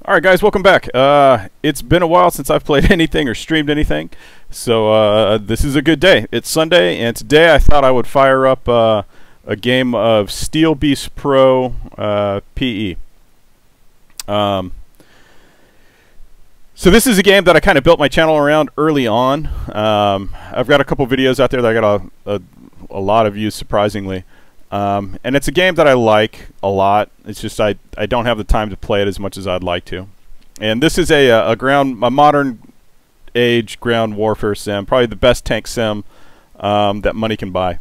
Alright guys, welcome back. It's been a while since I've played anything or streamed anything, so this is a good day. It's Sunday, and today I thought I would fire up a game of Steel Beast Pro PE. So this is a game that I kind of built my channel around early on. I've got a couple videos out there that I got a lot of views, surprisingly. And it's a game that I like a lot. It's just I don't have the time to play it as much as I'd like to. And this is a modern age ground warfare sim, probably the best tank sim that money can buy.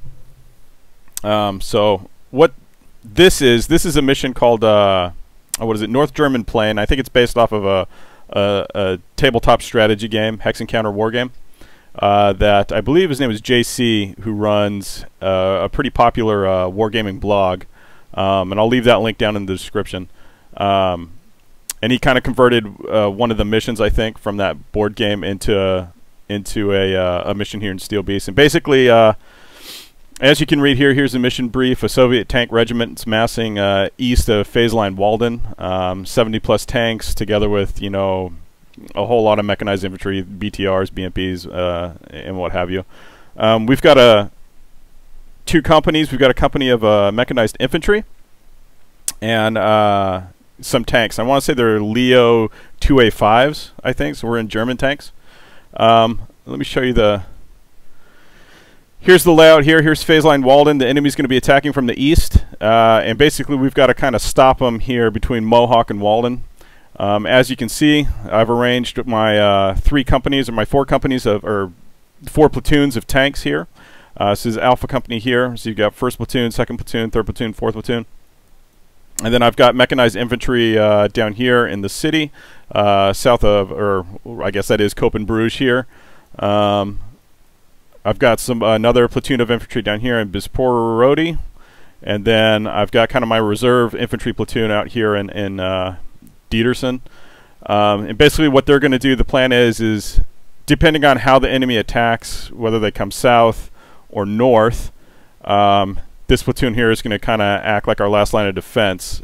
So what this is a mission called what is it? North German Plain. I think it's based off of a tabletop strategy game, Hex Encounter war game. That I believe his name is JC, who runs a pretty popular wargaming blog, and I'll leave that link down in the description. And he kind of converted one of the missions, I think, from that board game into a mission here in Steel Beast. And basically, as you can read here, here's a mission brief. A Soviet tank regiment is massing east of Phaseline Walden, 70 plus tanks, together with, you know, a whole lot of mechanized infantry, BTRs, BMPs, and what have you. We've got two companies. We've got a company of mechanized infantry and some tanks. I want to say they're Leo 2A5s, I think, so we're in German tanks. Let me show you here's the layout here. Here's Phaseline Walden. The enemy's going to be attacking from the east, and basically we've got to kind of stop them here between Mohawk and Walden. As you can see, I've arranged my four companies or four platoons of tanks here. This is Alpha Company here. So you've got 1st platoon, 2nd platoon, 3rd platoon, 4th platoon. And then I've got mechanized infantry down here in the city, south of, or I guess that is Coppenbrügge here. I've got another platoon of infantry down here in Bisporodi. And then I've got kind of my reserve infantry platoon out here in Dietersen. And basically what they're going to do, the plan is depending on how the enemy attacks, whether they come south or north, this platoon here is going to kind of act like our last line of defense,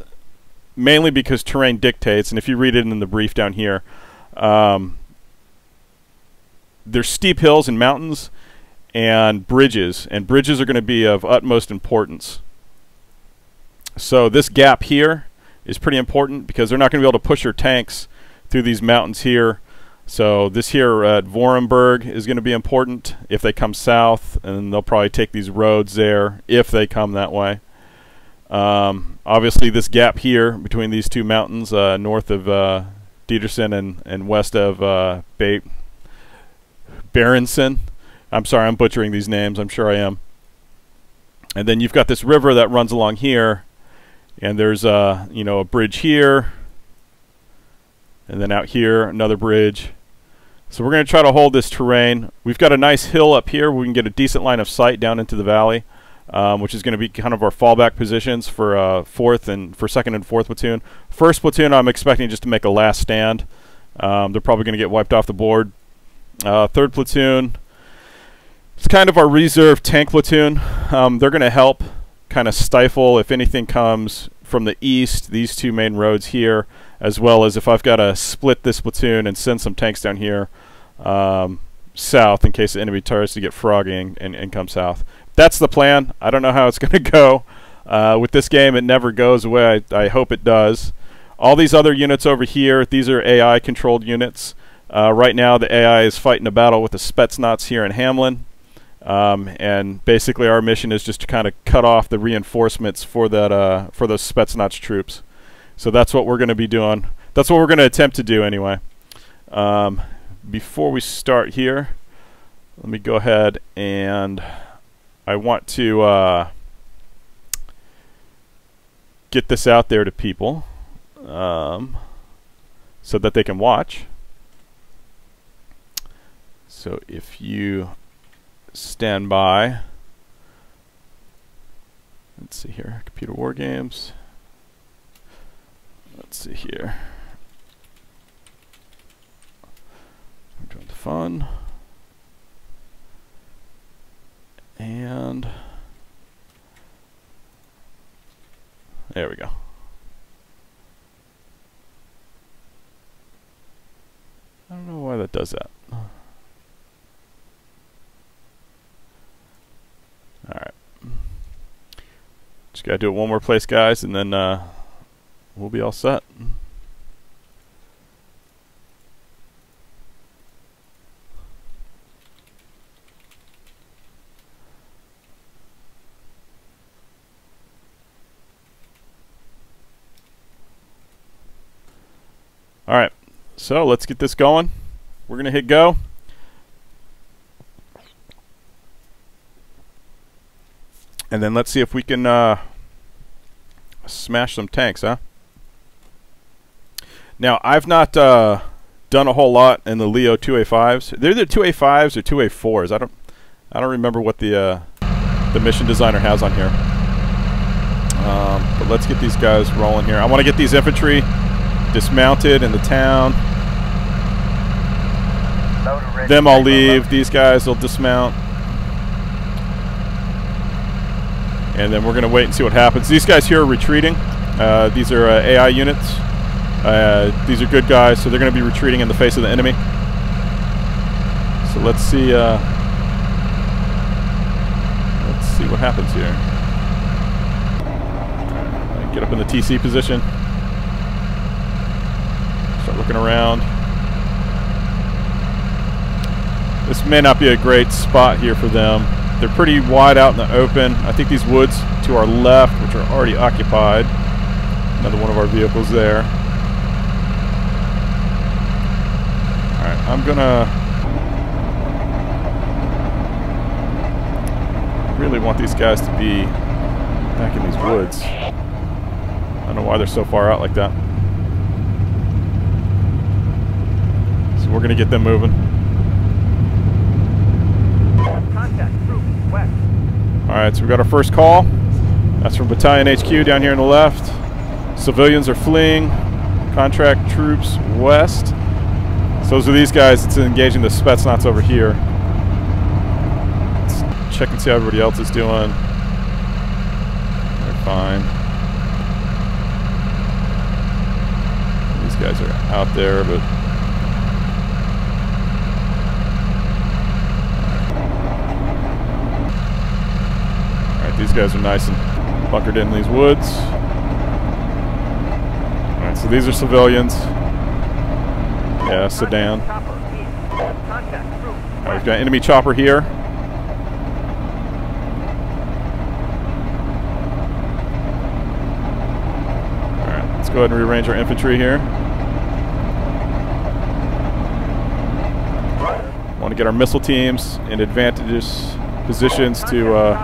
mainly because terrain dictates. And if you read it in the brief down here, there's steep hills and mountains and bridges are going to be of utmost importance. So this gap here is pretty important because they're not going to be able to push their tanks through these mountains here. So this here at Vorenberg is going to be important if they come south, and they'll probably take these roads there if they come that way. Obviously this gap here between these two mountains, north of Dietersen and west of Berensen. I'm sorry, I'm butchering these names, I'm sure I am. And then you've got this river that runs along here. And there's you know, a bridge here, and then out here another bridge. So we're going to try to hold this terrain. We've got a nice hill up here where we can get a decent line of sight down into the valley, which is going to be kind of our fallback positions for 2nd and 4th platoon. 1st platoon I'm expecting just to make a last stand. They're probably going to get wiped off the board. 3rd platoon, it's kind of our reserve tank platoon. They're going to help kind of stifle if anything comes from the east, these two main roads here, as well as if I've got to split this platoon and send some tanks down here south in case the enemy tries to get froggy and come south. That's the plan. I don't know how it's going to go. With this game, it never goes away. I hope it does. All these other units over here, these are AI controlled units. Right now the AI is fighting a battle with the Spetsnaz here in Hameln. And basically our mission is just to kind of cut off the reinforcements for that for those Spetsnaz troops. So that's what we're going to be doing. That's what we're going to attempt to do anyway. Before we start here, let me go ahead and I want to get this out there to people so that they can watch. So if you stand by. Let's see here. Computer war games. Let's see here. Join the fun. And there we go. that does that. Alright. Just gotta do it one more place, guys, and then we'll be all set. Alright, so let's get this going. We're going to hit go. And then let's see if we can smash some tanks, huh? Now, I've not done a whole lot in the Leo 2A5s. They're either 2A5s or 2A4s. I don't remember what the mission designer has on here. But let's get these guys rolling here. I want to get these infantry dismounted in the town. Them I'll leave. These guys will dismount. And then we're going to wait and see what happens. These guys here are retreating. These are AI units. These are good guys, so they're going to be retreating in the face of the enemy. So let's see what happens here. Right, get up in the TC position. Start looking around. This may not be a great spot here for them. They're pretty wide out in the open. I think these woods to our left, which are already occupied. Another one of our vehicles there. Alright, I'm gonna really want these guys to be back in these woods. I don't know why they're so far out like that. So we're gonna get them moving. Alright, so we got our first call. That's from Battalion HQ down here on the left. Civilians are fleeing. Contract troops west. So those are these guys. It's engaging the Spetsnaz over here. Let's check and see how everybody else is doing. They're fine. These guys are out there, but these guys are nice and bunkered in these woods. Alright, so these are civilians. Yeah, sedan. Alright, we've got enemy chopper here. Alright, let's go ahead and rearrange our infantry here. Want to get our missile teams in advantageous positions to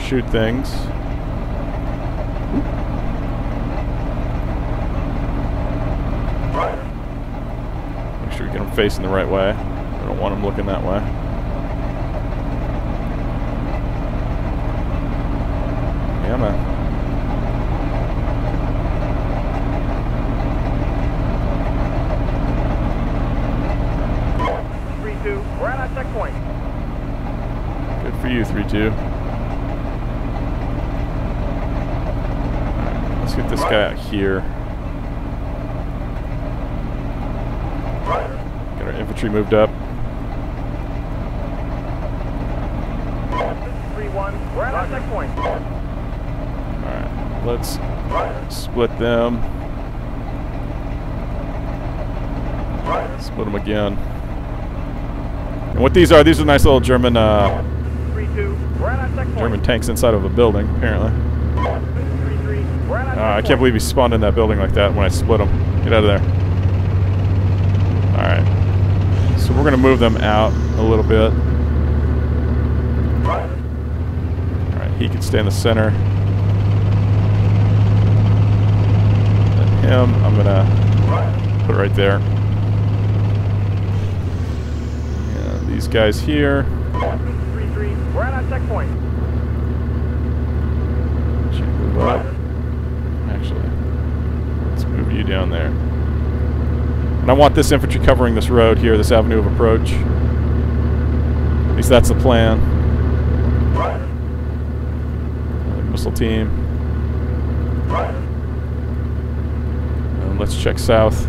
shoot things. Make sure we get them facing the right way. I don't want them looking that way. Yeah, man. We're at our checkpoint. Good for you, 3-2. Let's get this guy out here. Get our infantry moved up. 3-1. We're at our checkpoint. Alright, let's split them. Split them again. And what these are nice little German German tanks inside of a building, apparently. I can't believe he spawned in that building like that when I split him. Get out of there. Alright. So we're going to move them out a little bit. Alright, he can stay in the center. And him, I'm going to put it right there. Yeah, these guys here. 3-3. We're at our checkpoint. Should move up. Actually, let's move you down there. And I want this infantry covering this road here, this avenue of approach. At least that's the plan. Missile team. And let's check south.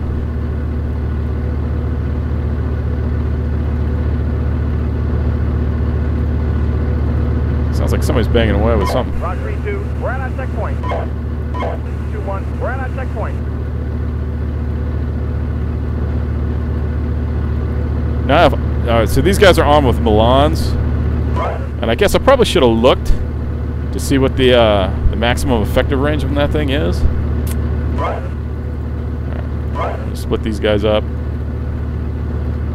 Sounds like somebody's banging away with something. Rock 3-2, we're at our checkpoint. 2-1, we're at our checkpoint. Now, alright, so these guys are armed with Milans. And I guess I probably should have looked to see what the maximum effective range of that thing is. Alright, split these guys up.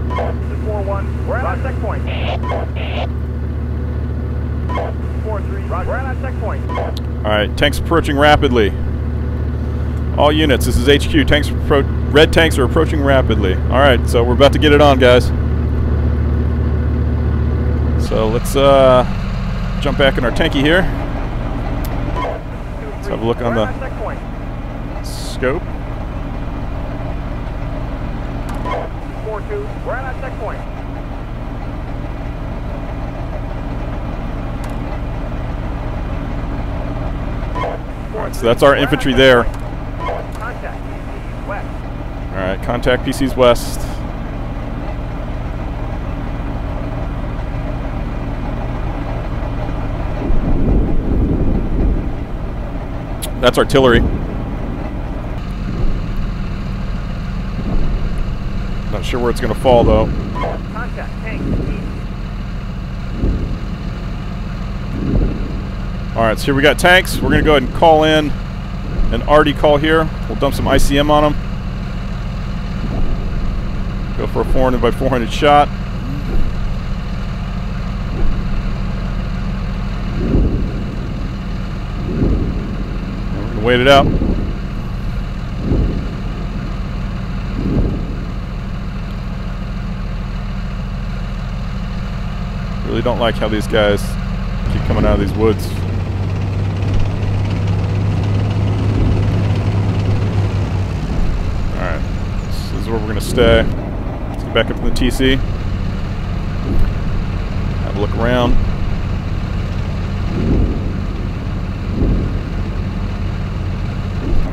4-1, we're at our checkpoint. 4-3, we're at our checkpoint. Alright, tanks approaching rapidly. All units, this is HQ. Red tanks are approaching rapidly. Alright, so we're about to get it on, guys. So let's jump back in our tanky here. Let's have a look on the scope. 4-2, we're at our checkpoint. Alright, so that's our infantry there. Contact PCs west. Alright, contact PCs west. That's artillery. Not sure where it's going to fall, though. Contact tank east. Alright, so here we got tanks. We're going to go ahead and call in an Arty call here. We'll dump some ICM on them. Go for a 400 by 400 shot. We're going to wait it out. Really don't like how these guys keep coming out of these woods. Alright, this is where we're going to stay. Let's get back up to the TC. Have a look around.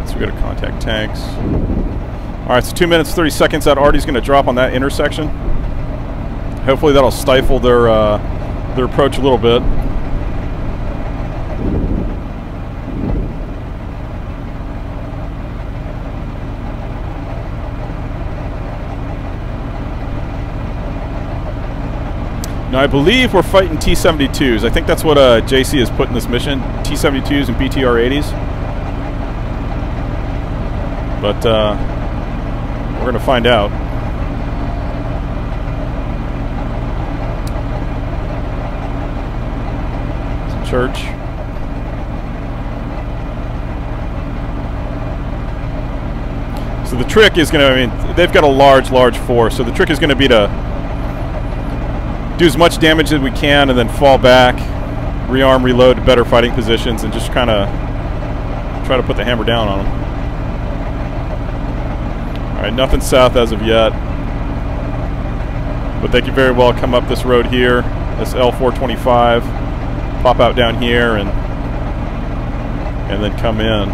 So we got to contact tanks. Alright, so 2 minutes 30 seconds. That Arty's going to drop on that intersection. Hopefully that'll stifle their approach a little bit. Now I believe we're fighting T-72s. I think that's what JC has put in this mission. T-72s and BTR-80s. But we're going to find out. Church. So the trick is going to, I mean, they've got a large force, so the trick is going to be to do as much damage as we can and then fall back, rearm, reload to better fighting positions, and just kind of try to put the hammer down on them. Alright, nothing south as of yet. But they could very well come up this road here, this L425. Pop out down here and then come in,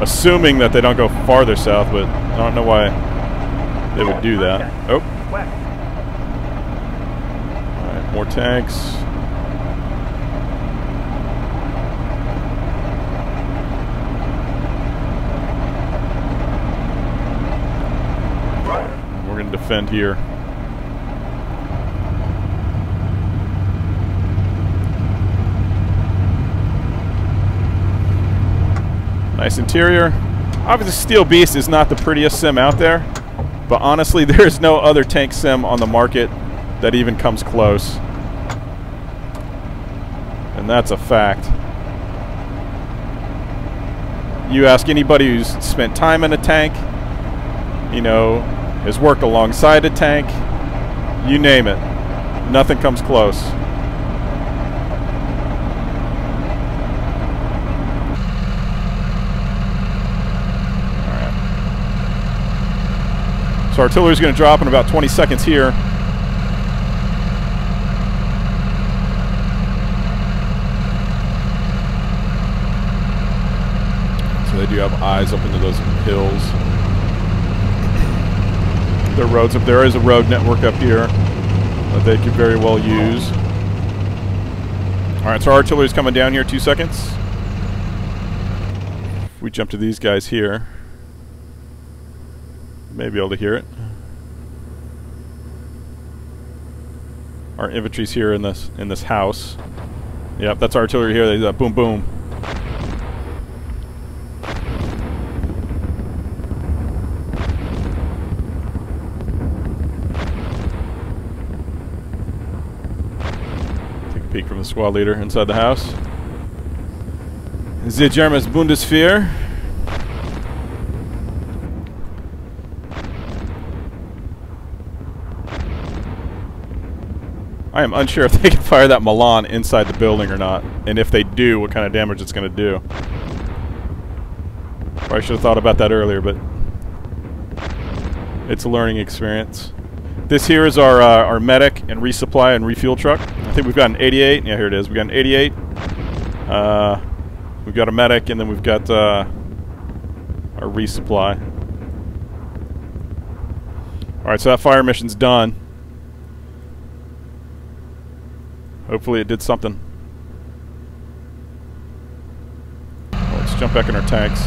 assuming that they don't go farther south, but I don't know why they would do that. Oh, all right, more tanks. We're going to defend here. Nice interior. Obviously, Steel Beast is not the prettiest sim out there, but honestly, there is no other tank sim on the market that even comes close. And that's a fact. You ask anybody who's spent time in a tank, you know, has worked alongside a tank, you name it, nothing comes close. So artillery is going to drop in about 20 seconds here. So they do have eyes up into those hills. There are roads up there. There is a road network up here that they could very well use. Alright, so our artillery's coming down here, 2 seconds. If we jump to these guys here, may be able to hear it. Our infantry's here in this house. Yep, that's artillery here. They boom boom. Take a peek from the squad leader inside the house. The German Bundeswehr. I am unsure if they can fire that Milan inside the building or not, and if they do, what kind of damage it's going to do. Probably should have thought about that earlier, but it's a learning experience. This here is our medic and resupply and refuel truck. I think we've got an 88. Yeah, here it is. We've got an 88. We've got a medic, and then we've got our resupply. Alright, so that fire mission's done. Hopefully it did something. Well, let's jump back in our tanks.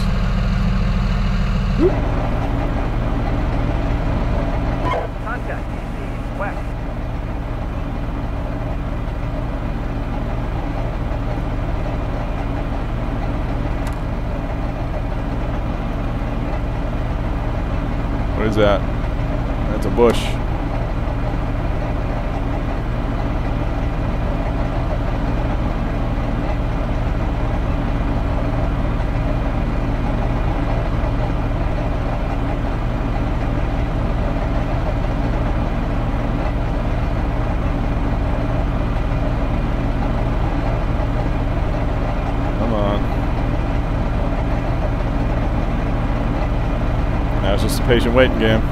Contact DC west. What is that? That's a bush. It's just a patient waiting game.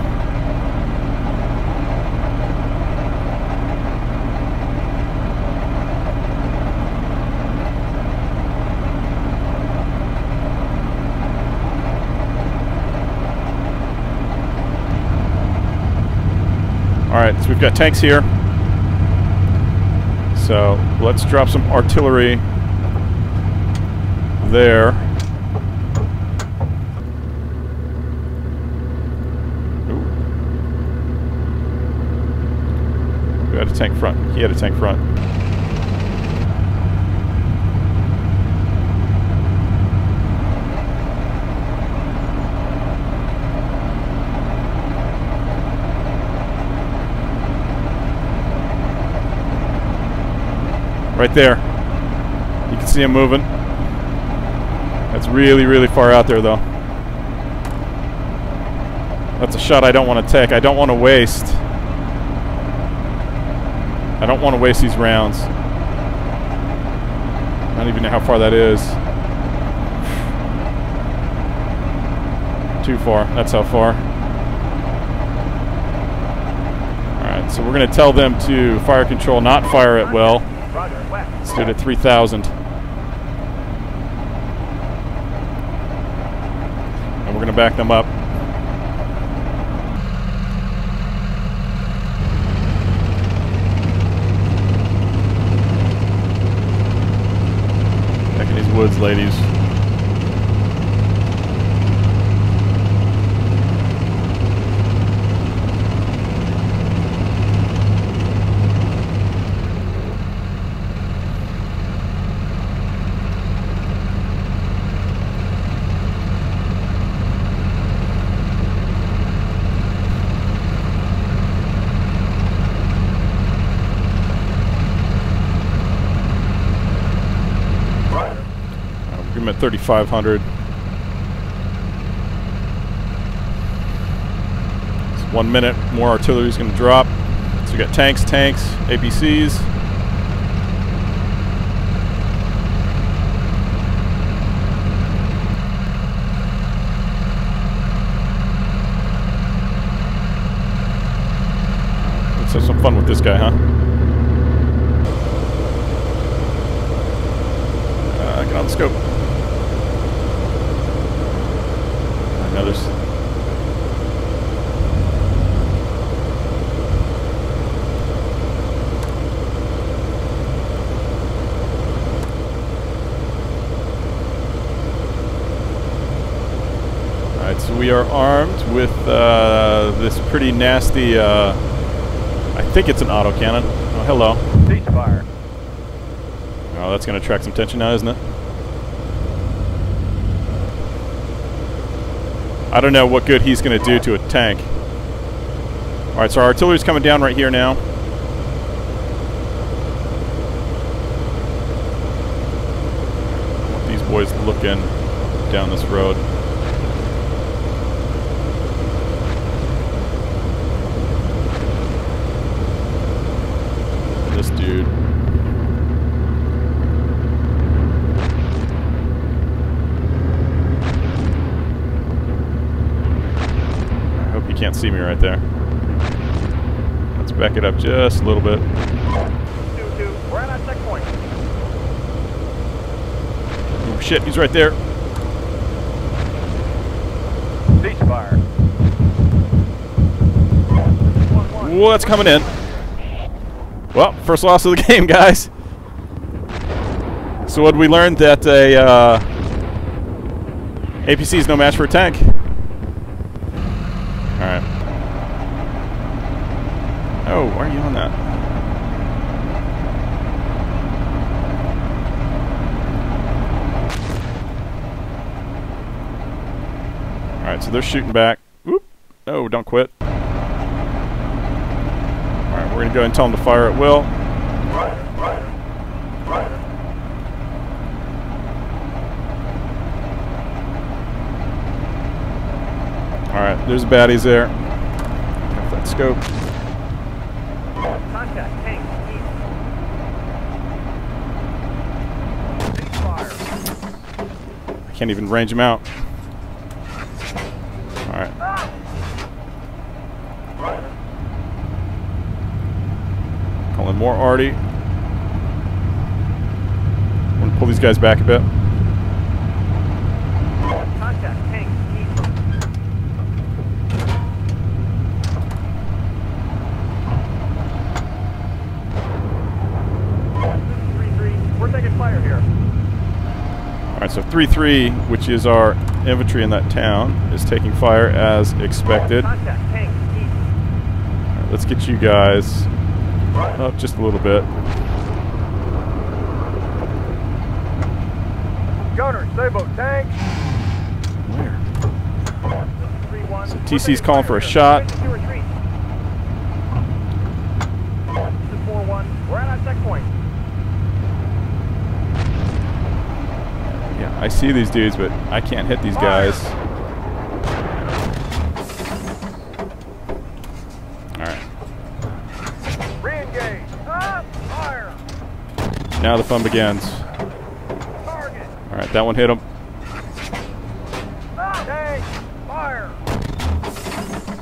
Alright, so we've got tanks here. So let's drop some artillery there. We had a tank front. He had a tank front. Right there. You can see him moving. That's really, really far out there, though. That's a shot I don't want to take. I don't want to waste. I don't want to waste these rounds. I don't even know how far that is. Too far. That's how far. Alright, so we're going to tell them to fire control, not fire at will. Let's do it at 3,000. And we're going to back them up. Woods, ladies. I'm at 3,500. It's 1 minute. More artillery is going to drop. So we got tanks, APCs. Let's have some fun with this guy, huh? Get on the scope. Now there's we are armed with this pretty nasty, I think it's an autocannon. Oh, hello. Ceasefire. Oh, that's going to attract some attention now, isn't it? I don't know what good he's going to do to a tank. Alright, so our artillery's coming down right here now. I want these boys looking down this road. This dude. I hope you can't see me right there. Let's back it up just a little bit. 2-2, we're at our checkpoint. Oh shit, he's right there. Ceasefire. 1-1. Whoa, that's coming in. Well, first loss of the game, guys. So what did we learn? That a APC is no match for a tank. Alright. Oh, why are you on that? Alright, so they're shooting back. Whoop. Oh, don't quit. Alright, we're going to go ahead and tell them to fire at will. Alright, there's baddies there. Got that scope. Contact, tank, east. Ceasefire. I can't even range him out. Alright. Calling more Arty. I'm going to pull these guys back a bit. Contact, tank, east. We're taking fire here. Alright, so 3-3, which is our infantry in that town, is taking fire as expected. Contact, tank, east. Alright, let's get you guys up just a little bit. Gunner, Sabo, tank. Where? 3-1. So TC's calling for a shot. This is 4-1. We're at our checkpoint. Yeah, I see these dudes, but I can't hit these guys. Alright. Re-engage. Fire. Now the fun begins. Target. Alright, that one hit him. Tank. Fire.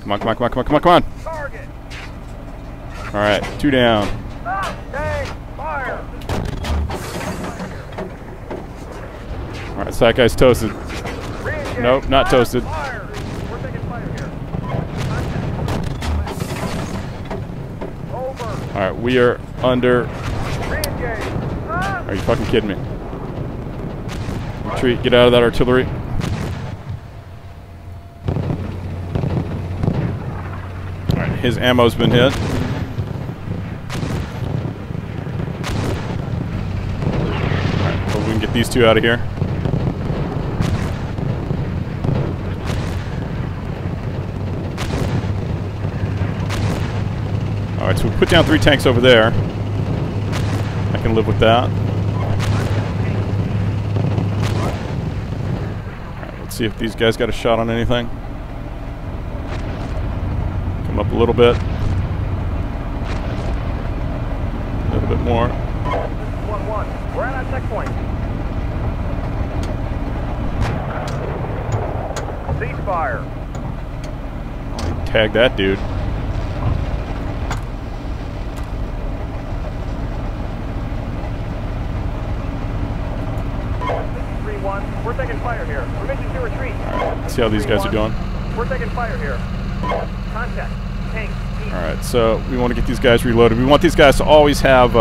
Come on, come on, come on, come on, come on, come on. Target. Alright, 2 down. Tank. Fire. Alright, so that guy's toasted. Re-engage. Nope, not toasted. Fire. We're taking fire here. Over. Alright, we are under. Re-engage. Are you fucking kidding me? Retreat, get out of that artillery. Alright, his ammo's been hit. Alright, well, we can get these two out of here. Alright, so we put down 3 tanks over there. I can live with that. Alright, let's see if these guys got a shot on anything. Come up a little bit. A little bit more. 1-1. We're at our checkpoint. Ceasefire. Oh, tag that dude. We're taking fire here. Permission to retreat. Alright, let's see how these guys are doing. We're taking fire here. Contact. Tank. East. Alright, so we want to get these guys reloaded. We want these guys to always have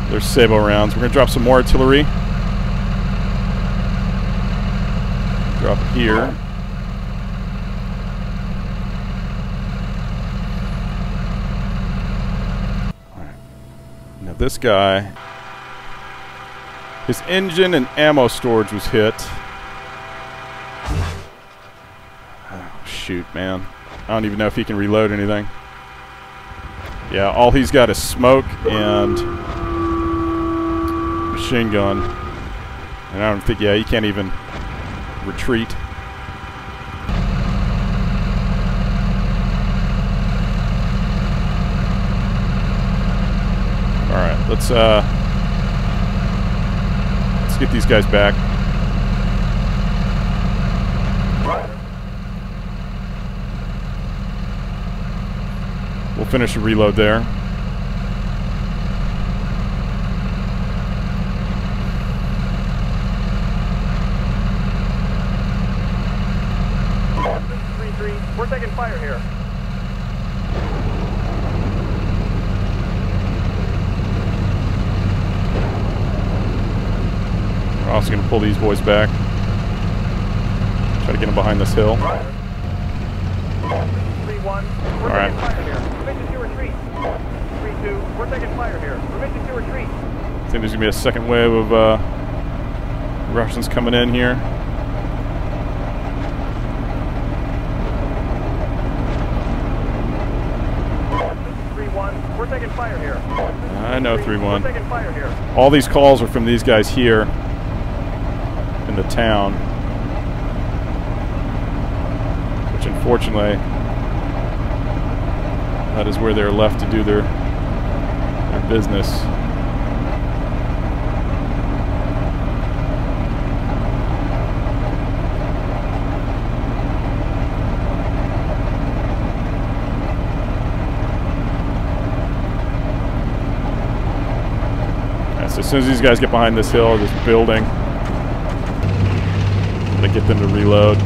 their Sabo rounds. We're going to drop some more artillery. Drop it here. Alright. Now this guy, his engine and ammo storage was hit. Oh, shoot, man. I don't even know if he can reload anything. Yeah, all he's got is smoke and machine gun. And I don't think, yeah, he can't even retreat. Alright, let's get these guys back. We'll finish the reload there. We're taking fire here. We're also going to pull these boys back. Try to get them behind this hill. 3-1. We're All right. taking fire here. Permission to retreat. 3-2. We're taking fire here. Permission to retreat. I think there's going to be a second wave of Russians coming in here. We're taking fire here. I know 3-1. We're taking fire here. All these calls are from these guys here in the town, which unfortunately that is where they're left to do their business. So as soon as these guys get behind this hill, this building, I'm gonna get them to reload.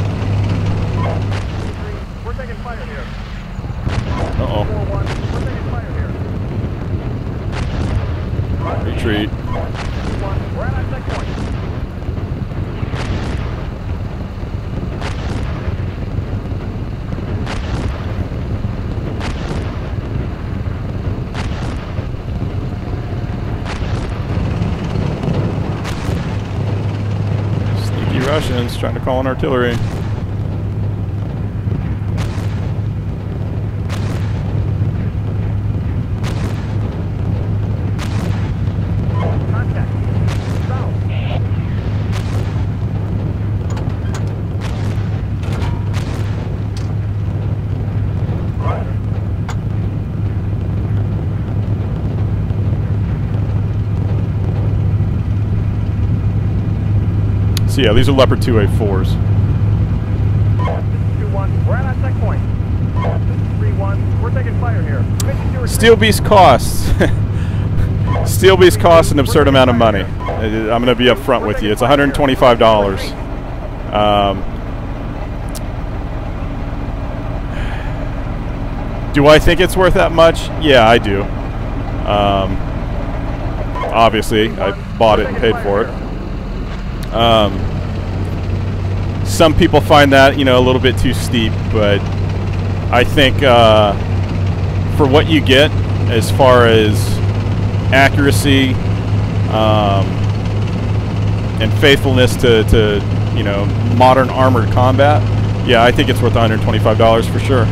We're taking fire here. Uh-oh. 4-1. We're taking fire here. Retreat. 1. We're at our checkpoint. Russians trying to call in artillery. Contact. South. So yeah, these are Leopard 2A4s. 2-1. We're at our checkpoint. 3-1. We're taking fire here. Permission to retreat. Steel Beast costs. Steel Beast costs an absurd amount of money. I'm going to be upfront with you. It's $125. Do I think it's worth that much? Yeah, I do. Obviously, I bought it and paid for it. Some people find that, you know, a little bit too steep, but I think for what you get as far as accuracy and faithfulness to you know, modern armored combat, yeah, I think it's worth $125 for sure.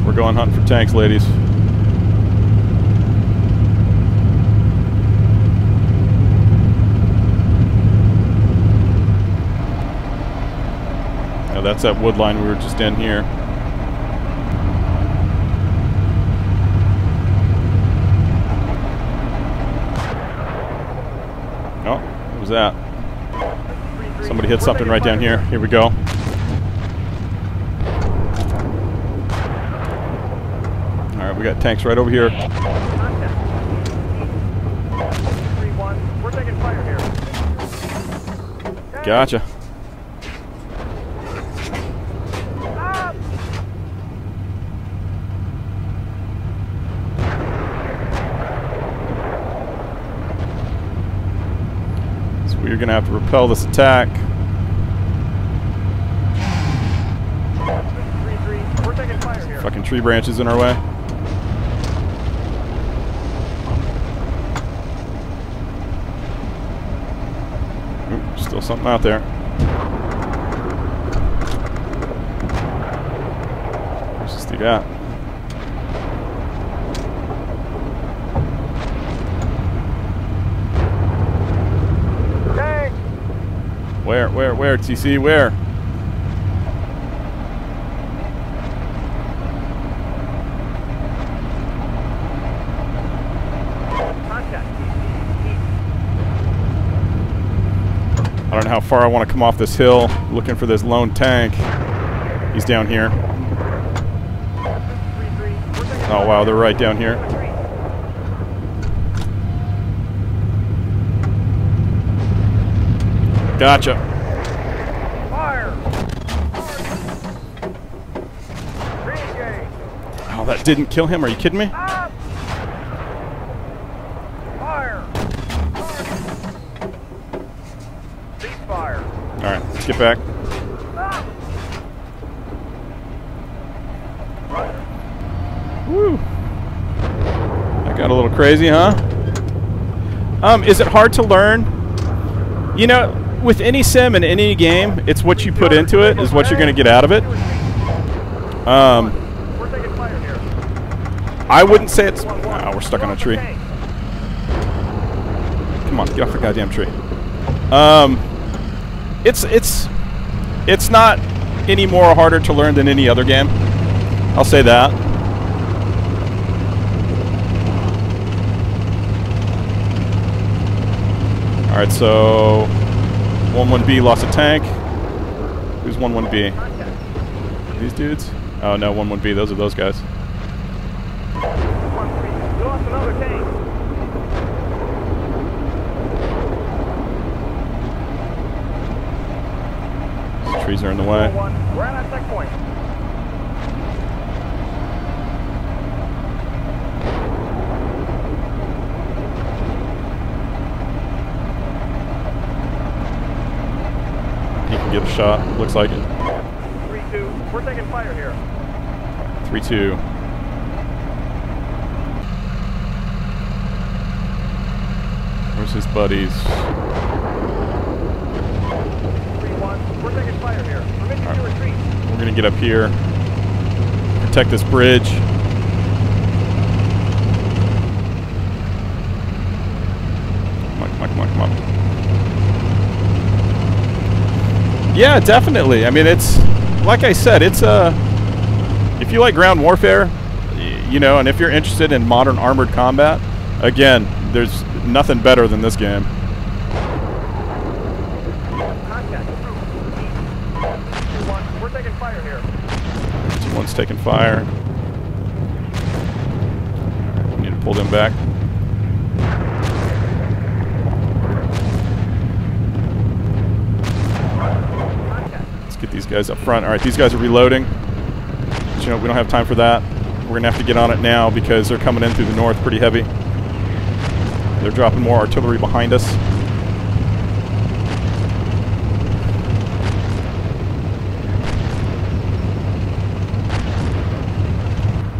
We're going hunting for tanks, ladies. Now that's that wood line we were just in here. Oh, what was that? Somebody hit something right down here. Here we go. We got tanks right over here. 3-1. We're taking fire here. Gotcha. You're going to have to repel this attack. 3-3. We're taking fire here. Fucking tree branches in our way. Ooh, still something out there. Where's this dude at? Tank! Where, TC, where? I don't know how far I want to come off this hill, looking for this lone tank. He's down here. Oh wow, they're right down here. Gotcha. Fire! Oh, that didn't kill him. Are you kidding me? Fire! Ceasefire! Alright, let's get back. Woo! That got a little crazy, huh? Is it hard to learn? You know, with any sim in any game, it's what you put into it is what you're going to get out of it. We're taking fire here. I wouldn't say it's... Oh, we're stuck on a tree. Come on, get off the goddamn tree. It's not any more harder to learn than any other game. I'll say that. Alright, so 1-1B lost a tank. Who's 1-1B? These dudes? Oh no, 1-1B, those are those guys. 1-3. We lost another tank. These trees are in the way. We're at our checkpoint. He can get a shot, looks like it. 3-2. We're taking fire here. 3-2. Where's his buddies? 3-1. We're taking fire here. Permission to retreat. We're gonna get up here. Protect this bridge. Come on. Yeah, definitely. I mean, it's like I said, it's if you like ground warfare, you know, and if you're interested in modern armored combat, again, there's nothing better than this game. Contact. 2-1. We're taking fire here. 2-1's taking fire. Alright, we need to pull them back. Get these guys up front. Alright, these guys are reloading. But, you know, we don't have time for that. We're going to have to get on it now because they're coming in through the north pretty heavy. They're dropping more artillery behind us.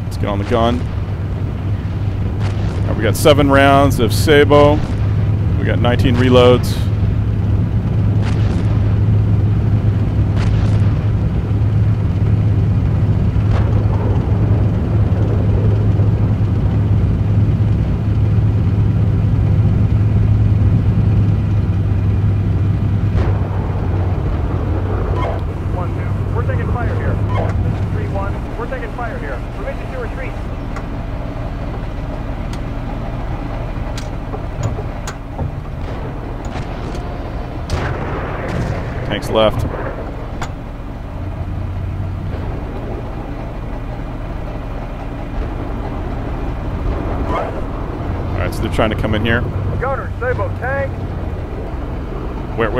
Let's get on the gun. Alright, we got 7 rounds of Sabo. We got 19 reloads. Tanks left. Alright, so they're trying to come in here. Gunner, Sabo, tank. Where?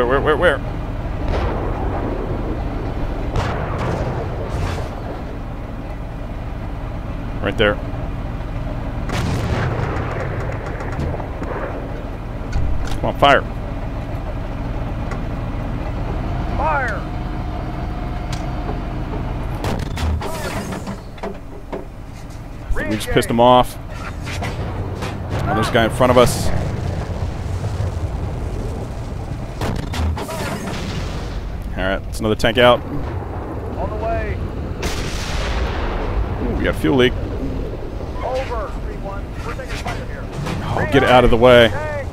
Right there. Come on, fire. We just pissed him off. Oh, there's a guy in front of us. Alright, it's another tank out. On the way. Ooh, we got a fuel leak. Over. 3-1. We're taking fire here. Oh, get out of the way. Tank.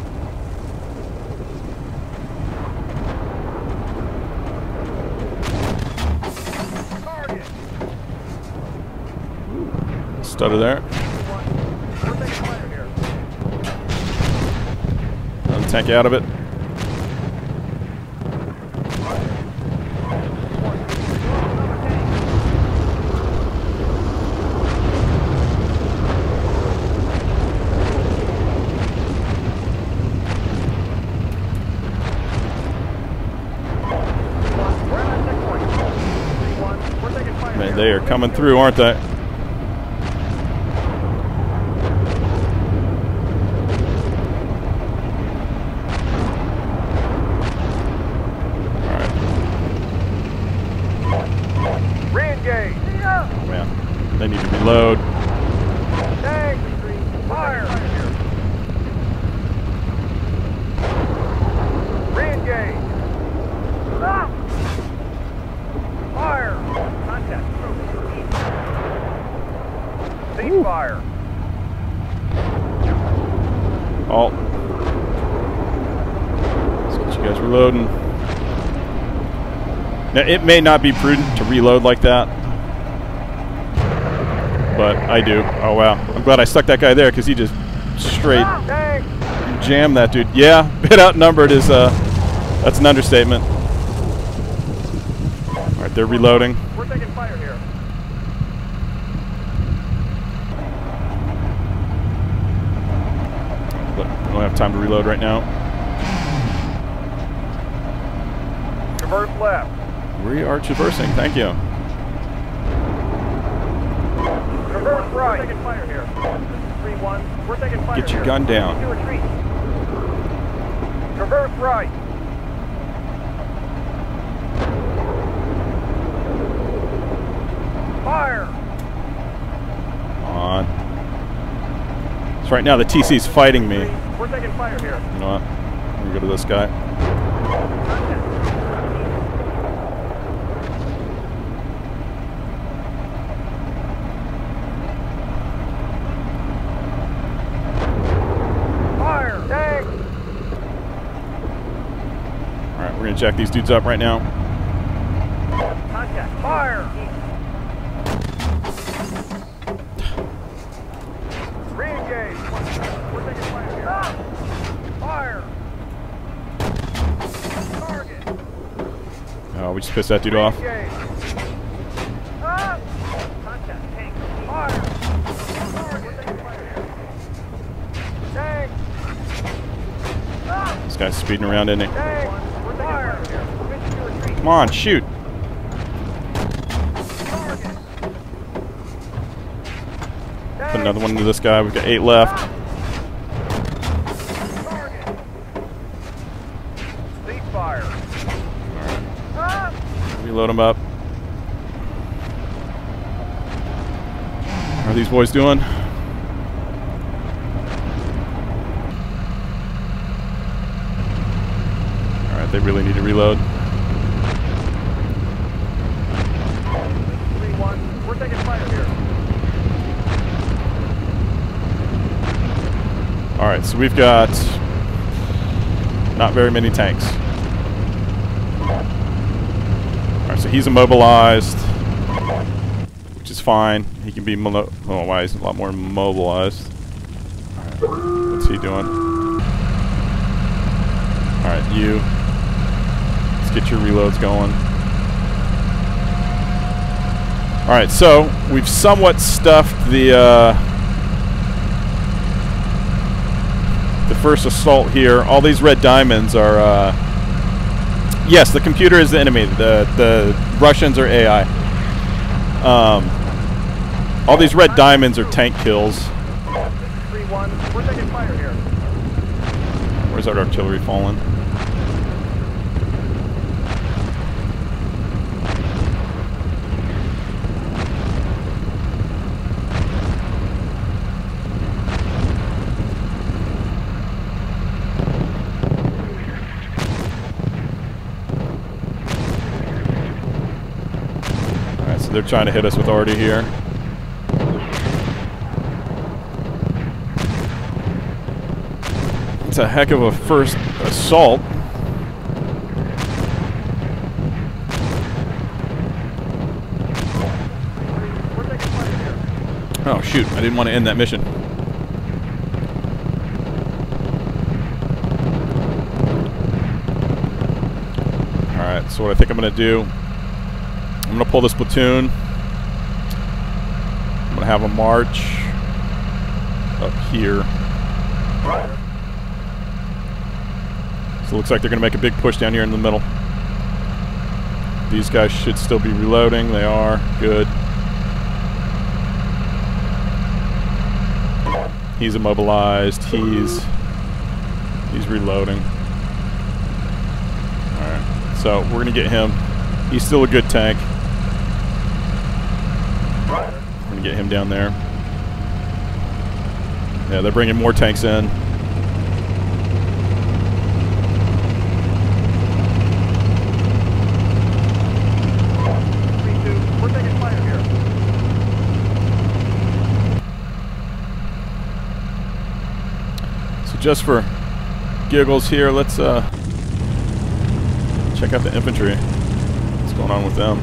Target. Stutter there. 3-1. We're taking fire here. Another tank out of it. They are coming through, aren't they? Alright. Re-engage. Oh, man. They need to reload. Tank. Fire. Re-engage. Stop. Fire. Contact. Cease fire. Halt. Let's get you guys reloading. Now, it may not be prudent to reload like that, but I do. Oh, wow. I'm glad I stuck that guy there because he just straight jammed that dude. Yeah, bit outnumbered is, that's an understatement. All right, they're reloading. We're taking fire here. But we don't have time to reload right now. Traverse left. We are traversing, thank you. Traverse right. We're taking fire here. 3-1. We're taking fire Get your here. gun down. To retreat. Traverse right. Fire. Come on. So right now the TC's fighting me. We're taking fire here. You know what? I'm gonna go to this guy. Fire. Tank. Alright, we're gonna jack these dudes up right now. Contact. Fire. Re-engage. We're taking fire here. Stop. Fire. Target. Oh, we just pissed that dude off. Re-engage. Ah. Contact. Tank. Fire. Target. We're taking fire here. Tank. Ah. This guy's speeding around, isn't he? Tank. We're taking fire here. Mission to retreat. Come on, shoot. Target. Put another one into this guy. We've got 8 left. Target. Cease fire. Alright. Ah. Reload them up. How are these boys doing? Alright, they really need to reload. 3-1. We're taking fire here. Alright, so we've got not very many tanks. Alright, so he's immobilized, which is fine. He can be, oh wow, he's a lot more immobilized. Alright, what's he doing? Alright, you. Let's get your reloads going. Alright, so we've somewhat stuffed the first assault here. All these red diamonds are, yes, the computer is the enemy. The Russians are AI. All these red diamonds are tank kills. 3-1. We're taking fire here. Where's our artillery falling? they're trying to hit us with Arty here. It's a heck of a first assault. Oh shoot, I didn't want to end that mission. Alright, so what I think I'm going to do, I'm going to pull this platoon. I'm going to have a march up here. So it looks like they're going to make a big push down here in the middle. These guys should still be reloading. They are. Good. He's immobilized. He's reloading. Alright. So we're going to get him. He's still a good tank. We're going to get him down there. Yeah, they're bringing more tanks in. We're taking fire here. So just for giggles here, let's check out the infantry. What's going on with them?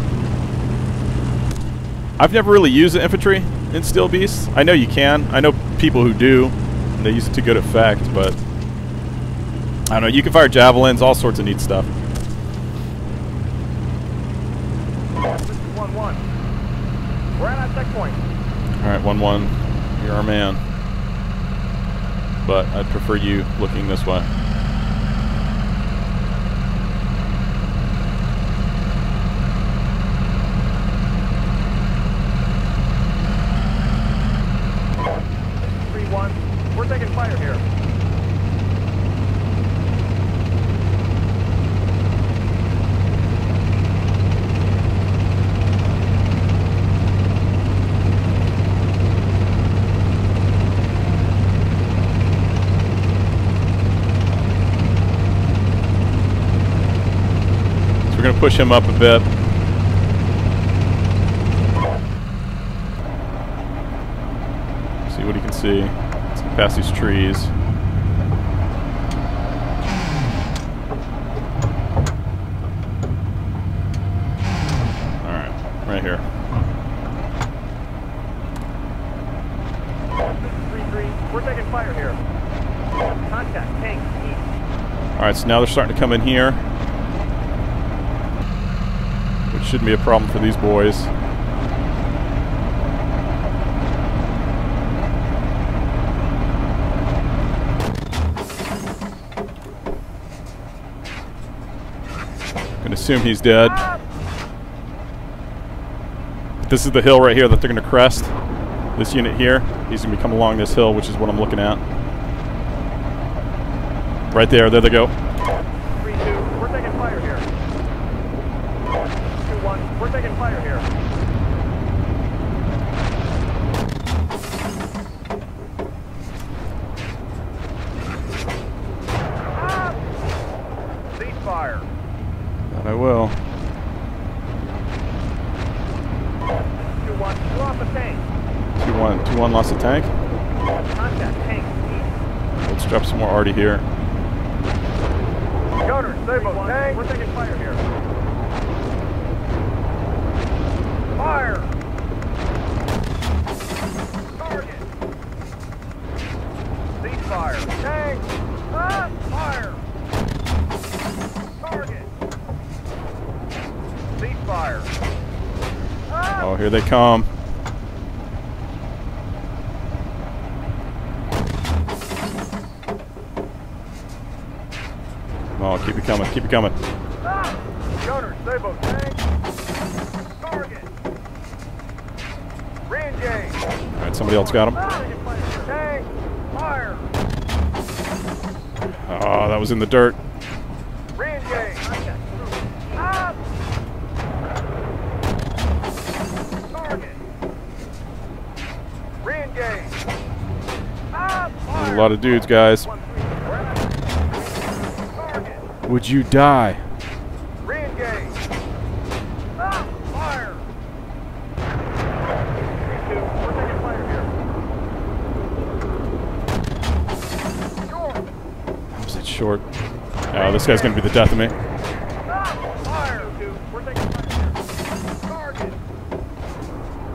I've never really used the infantry in Steel Beasts. I know you can. I know people who do. And they use it to good effect, but I don't know. You can fire javelins, all sorts of neat stuff. This is 1-1. We're at our checkpoint. Alright, 1-1. You're our man. But I'd prefer you looking this way. We're taking fire here. So we're going to push him up a bit. See what he can see. Past these trees. Alright, right here. This is 3-3. We're taking fire here. Contact, tank, east. Alright, so now they're starting to come in here. Which shouldn't be a problem for these boys. Assume he's dead. This is the hill right here that they're going to crest. This unit here, he's going to come along this hill, which is what I'm looking at. Right there, there they go. 3-2, we're taking fire here. 2-1, we're taking fire here. Cease fire. I will. 2-1, lost the tank. 2-1 lost the tank. Contact, tank, east. Let's drop some more Arty here. Gunner, save us, tank. We're taking fire here. Fire! Target! Cease fire. Tank! Fire! Target! Cease fire. Oh, here they come. Oh, keep it coming, keep it coming. Gunner, Sabo, tank. Target. Re-engage. Alright, somebody else got him. Tank. Fire. Oh, that was in the dirt. Re-engage. Target. Re-engage. There's a lot of dudes, guys. Would you die? Re-engage. Fire. short. Oh, this guy's going to be the death of me. Fire! We're taking fire here. Target!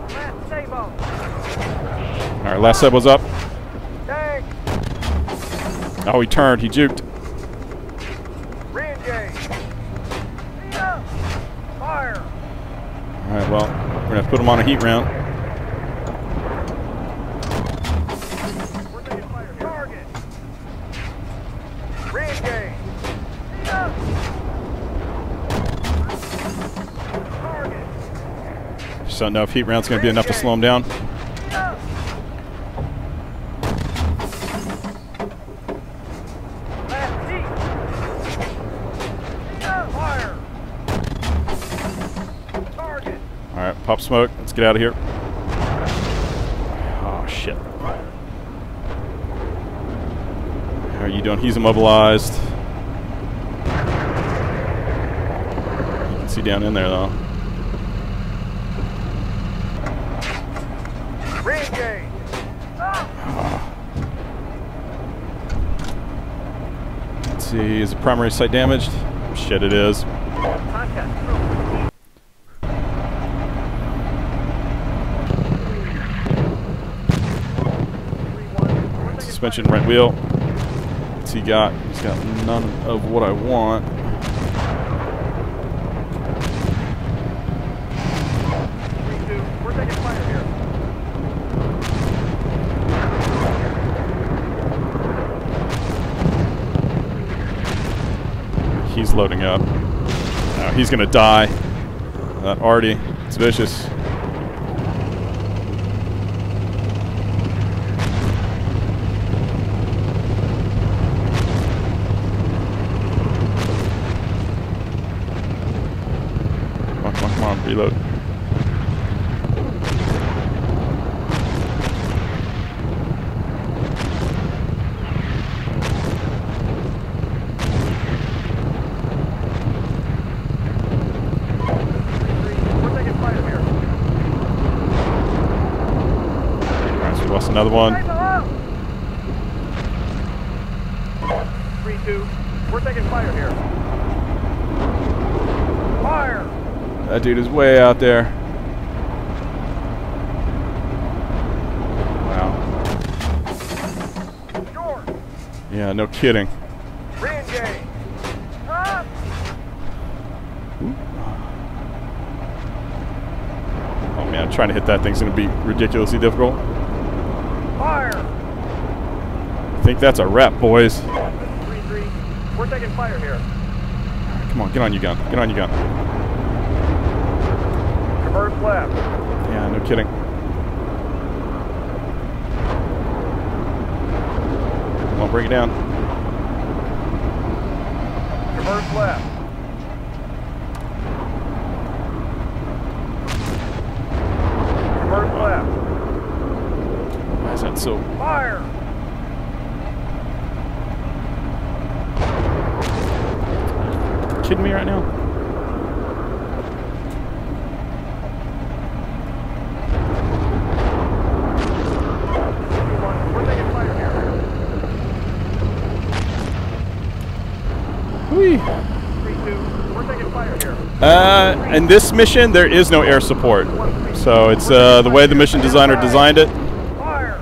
Last sabo! Alright, last sub was up. Tank! Oh, he turned. He juked. Re-engage! Fire! Alright, well, we're going to have to put him on a heat round. We're taking fire here. Target! Re-engage! Target! Just don't know if heat round's going to be enough to slow him down. Last heat! Fire! Target! Alright, pop smoke. Let's get out of here. Oh, shit. How are you doing? He's immobilized. You can see down in there, though. Re-engage! Let's see. Is the primary sight damaged? Shit, it is. Contact! Suspension right wheel. What's he got? He's got none of what I want. We're taking fire here. He's loading up. Oh, he's gonna die. That Arty. It's vicious. Come on, reload. We're taking fire here. Alright, so we lost another one. 3-2. We're taking fire here. Fire! That dude is way out there. Wow. Short! Yeah, no kidding. Re-engage! Up! Oh man, trying to hit that thing's gonna be ridiculously difficult. Fire! I think that's a wrap, boys. 3-3. We're taking fire here. Come on, get on your gun. Get on your gun. Reverse left. Yeah, no kidding. Come on, bring it down. Reverse left. Reverse left. Why is that so? Fire! Kidding me right now? We're taking fire here. Whee. 3-2. We're taking fire here. In this mission, there is no air support. So it's the way the mission designer designed it. Fire!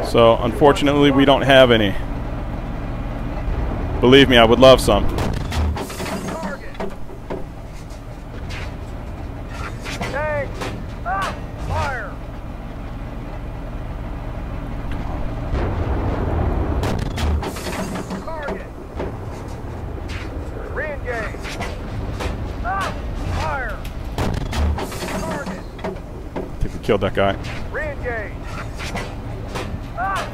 So unfortunately, we don't have any. Believe me, I would love some. Target! Tank! Up! Fire! Target! Re-engage! Up! Fire! Target! I think we killed that guy. Re-engage! Up!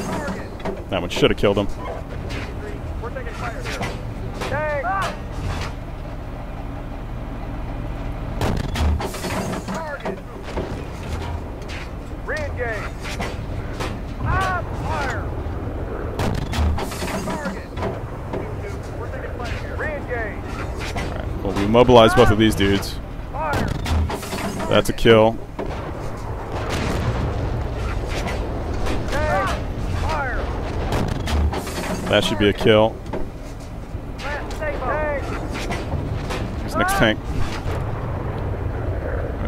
Target! That one should have killed him. We're taking fire here. Tank! Up! Target! Re-engage! Up! Fire! Target! We're taking fire here. Re-engage! Alright, well, we mobilized both of these dudes. Fire! That's a kill. Tank! Fire! That should be a kill. Here's the next tank.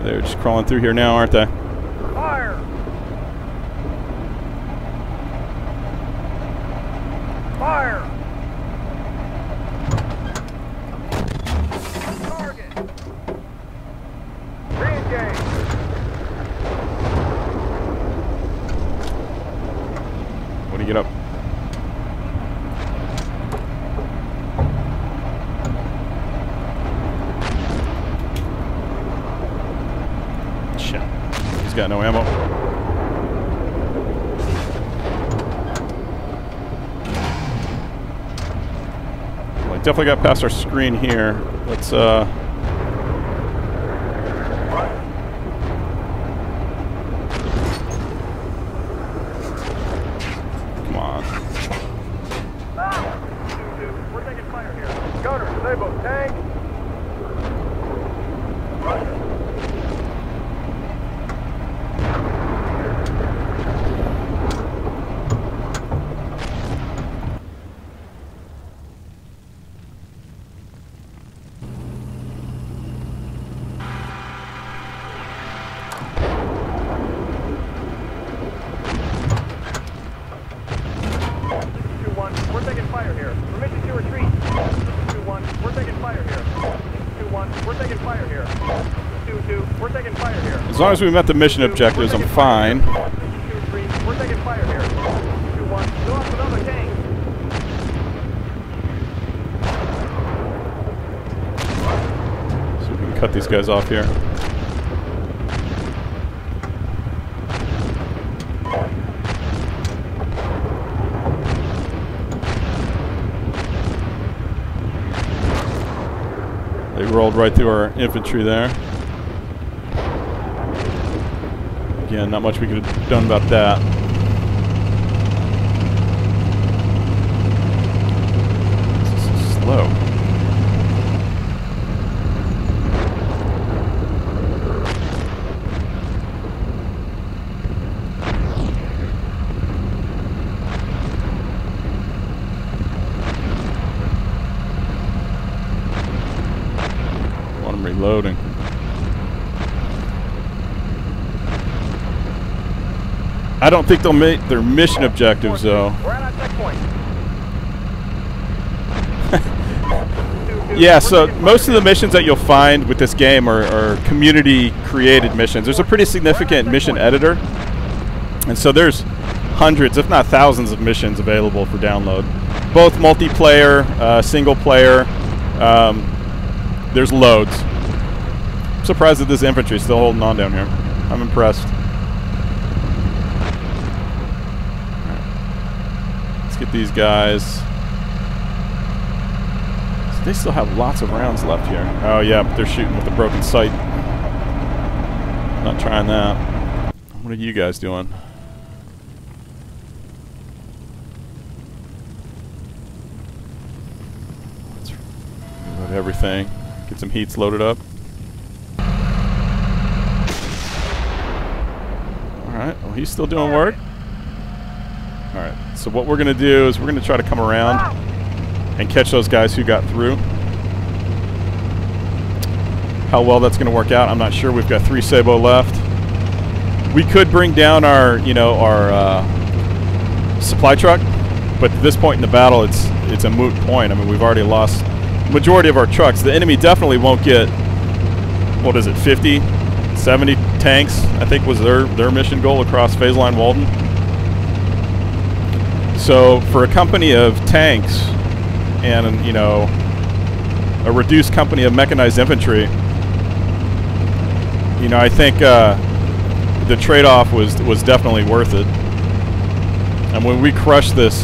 They're just crawling through here now, aren't they? Fire! Fire! Target! Re-engage! What do you get up? Shit. He's got no ammo. Well, I definitely got past our screen here. Let's come on. We're taking fire here. Gunner, disable tank. Roger. We're taking fire here. Permission to retreat. 2-1, we're taking fire here. 2-1, we're taking fire here. 2-2, we're taking fire here. As long as we met the mission objectives, I'm fine. 2-3, we're taking fire here. 2-1, go off another tank. So we can cut these guys off here. They rolled right through our infantry there. Again, not much we could have done about that. This is slow. I'm reloading. I don't think they'll make their mission objectives, though. We're at our checkpoint. Yeah, so most of the missions that you'll find with this game are community-created missions. There's a pretty significant mission editor, and so there's hundreds, if not thousands, of missions available for download. Both multiplayer, single player. There's loads. I'm surprised that this infantry is still holding on down here. I'm impressed. Let's get these guys. So they still have lots of rounds left here. Oh yeah, but they're shooting with a broken sight. Not trying that. What are you guys doing? Let's reload everything. Get some heats loaded up. Alright, well he's still doing work. Alright, so what we're going to do is we're going to try to come around and catch those guys who got through. How well that's going to work out, I'm not sure. We've got 3 Sabo left. We could bring down our, our supply truck, but at this point in the battle, it's a moot point. I mean, we've already lost the majority of our trucks. The enemy definitely won't get, what is it, 50, 70 tanks, I think was their mission goal across Phaseline Walden. So for a company of tanks and, a reduced company of mechanized infantry, I think the trade-off was definitely worth it. And when we crushed this,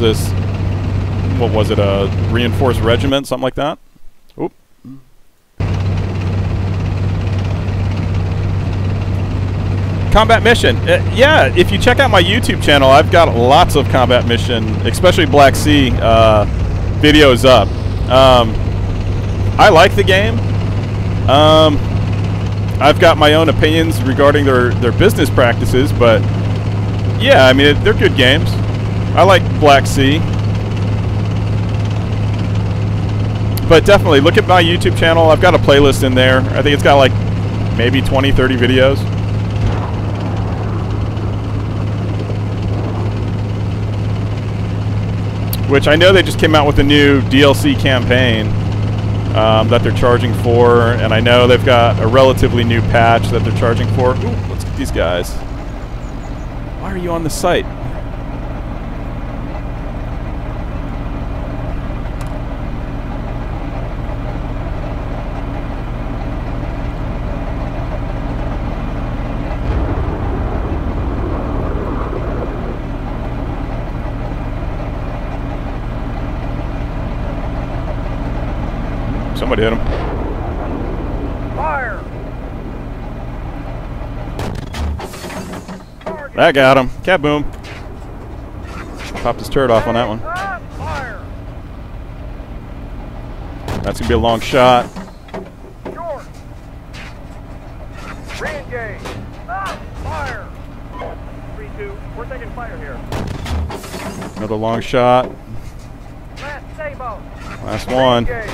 what was it, a reinforced regiment, something like that? Oop. Combat mission. Yeah, if you check out my YouTube channel, I've got lots of combat mission, especially Black Sea, videos up. I like the game. I've got my own opinions regarding their business practices, but yeah, I mean, they're good games. I like Black Sea. But definitely look at my YouTube channel. I've got a playlist in there. I think it's got like maybe 20, 30 videos. Which I know they just came out with a new DLC campaign that they're charging for, and I know they've got a relatively new patch that they're charging for. Ooh, let's get these guys. Why are you on the site? Somebody hit him. Fire! That got him. Kaboom. Popped his turret off on that one. Fire! That's gonna be a long shot. Short! Re-engage! Fire! 3-2, we're taking fire here. Another long shot. Last Sabo! Last one. Re-engage!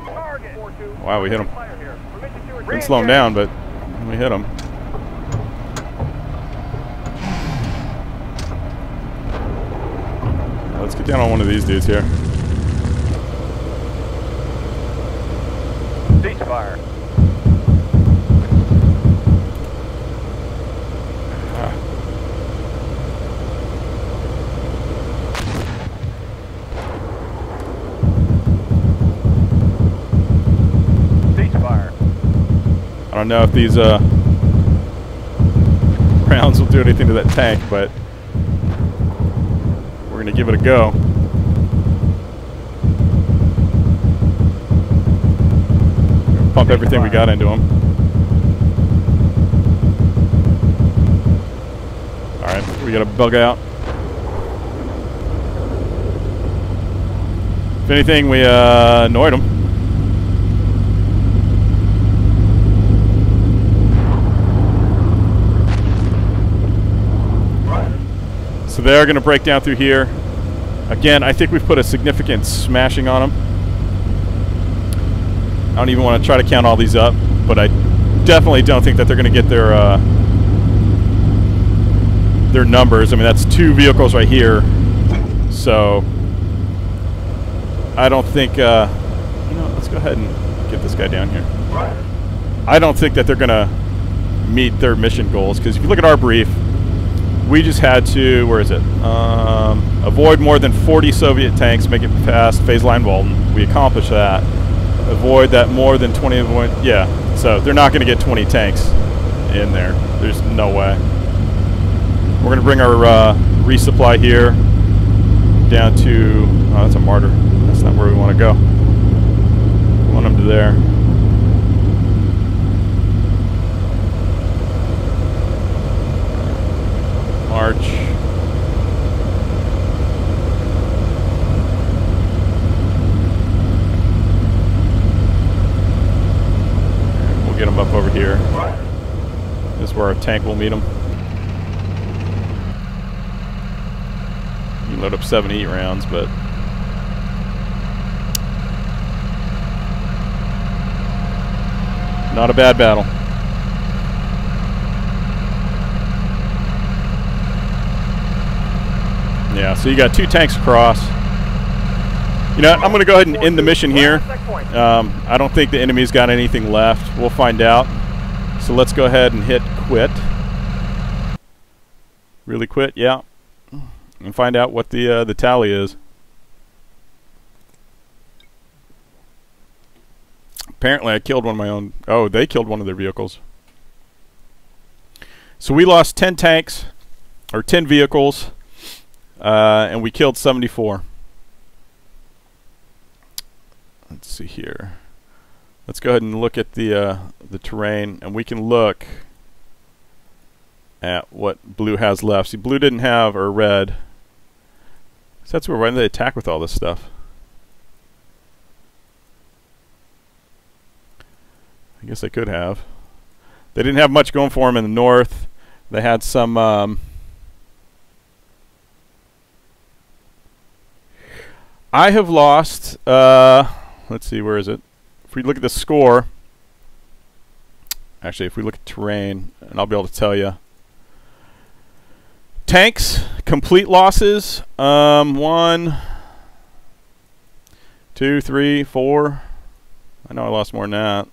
Target! 4-2, Wow, we hit him. fire here. Permission to Didn't slow him down, but we hit him. Let's get down on one of these dudes here. Ceasefire. Ceasefire. I don't know if these rounds will do anything to that tank, but we're gonna give it a go. Pump everything we got into him. Alright, we gotta bug out. If anything, we annoyed him. So they're going to break down through here. Again, I think we've put a significant smashing on them. I don't even want to try to count all these up, but I definitely don't think that they're going to get their numbers. I mean, that's 2 vehicles right here. So I don't think, you know, let's go ahead and get this guy down here. I don't think that they're going to meet their mission goals, because if you look at our brief, we just had to, where is it? Avoid more than 40 Soviet tanks, make it past Phaseline Walden. We accomplished that. Avoid that more than 20, yeah. So they're not going to get 20 tanks in there. There's no way. We're going to bring our resupply here down to, oh, that's a martyr. That's not where we want to go. We want them to there. March. And we'll get them up over here. This is where our tank will meet them. You can load up 7 8 rounds, but not a bad battle. Yeah, so you got 2 tanks across. You know, I'm going to go ahead and end the mission here. I don't think the enemy's got anything left. We'll find out. So let's go ahead and hit quit. Really quit, yeah. And find out what the tally is. Apparently I killed one of my own. Oh, they killed one of their vehicles. So we lost 10 tanks, or 10 vehicles. And we killed 74. Let's see here. Let's go ahead and look at the terrain, and we can look at what blue has left. See, blue didn't have, or red. So that's why they attack with all this stuff. I guess they could have. They didn't have much going for them in the north. They had some. I have lost, let's see, where is it? If we look at the score, actually, if we look at terrain, and I'll be able to tell you. Tanks, complete losses, 1, 2, 3, 4. I know I lost more than that.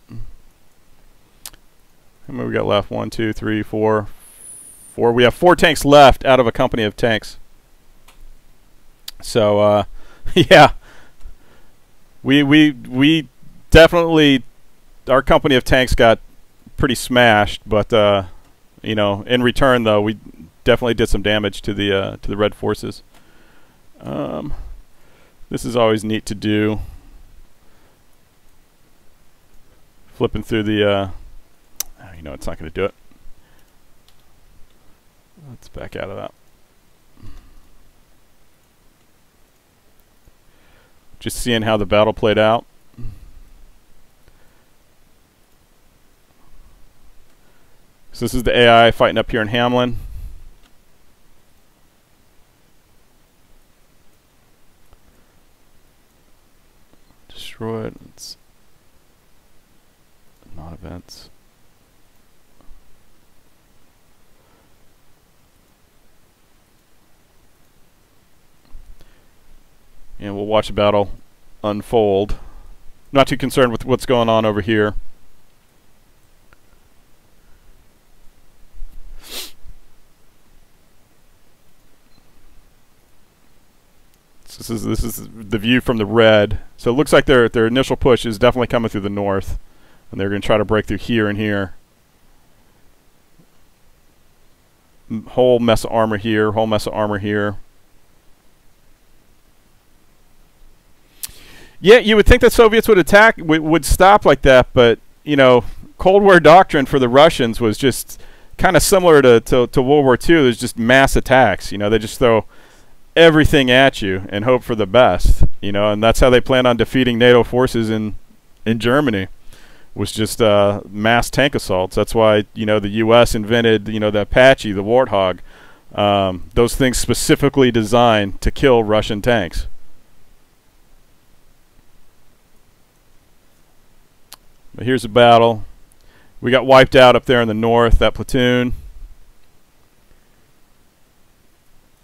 How many we got left? 1, 2, 3, 4. 4. We have 4 tanks left out of a company of tanks. So, yeah. We definitely, our company of tanks got pretty smashed, but you know, in return though, we definitely did some damage to the red forces. This is always neat to do. Flipping through the you know, it's not going to do it. Let's back out of that. Just seeing how the battle played out. So this is the AI fighting up here in Hameln. Destroyed. It's not events. And we'll watch the battle unfold. Not too concerned with what's going on over here. So this is the view from the red. So it looks like their initial push is definitely coming through the north, and they're going to try to break through here and here. Whole mess of armor here. Whole mess of armor here. Yeah, you would think that Soviets would attack, would stop like that, but you know, Cold War doctrine for the Russians was just kind of similar to World War II. There's just mass attacks. You know, they just throw everything at you and hope for the best. You know, and that's how they plan on defeating NATO forces in Germany. Was just mass tank assaults. That's why, you know, the U.S. invented, you know, the Apache, the Warthog. Those things specifically designed to kill Russian tanks. But here's a battle. We got wiped out up there in the north, that platoon.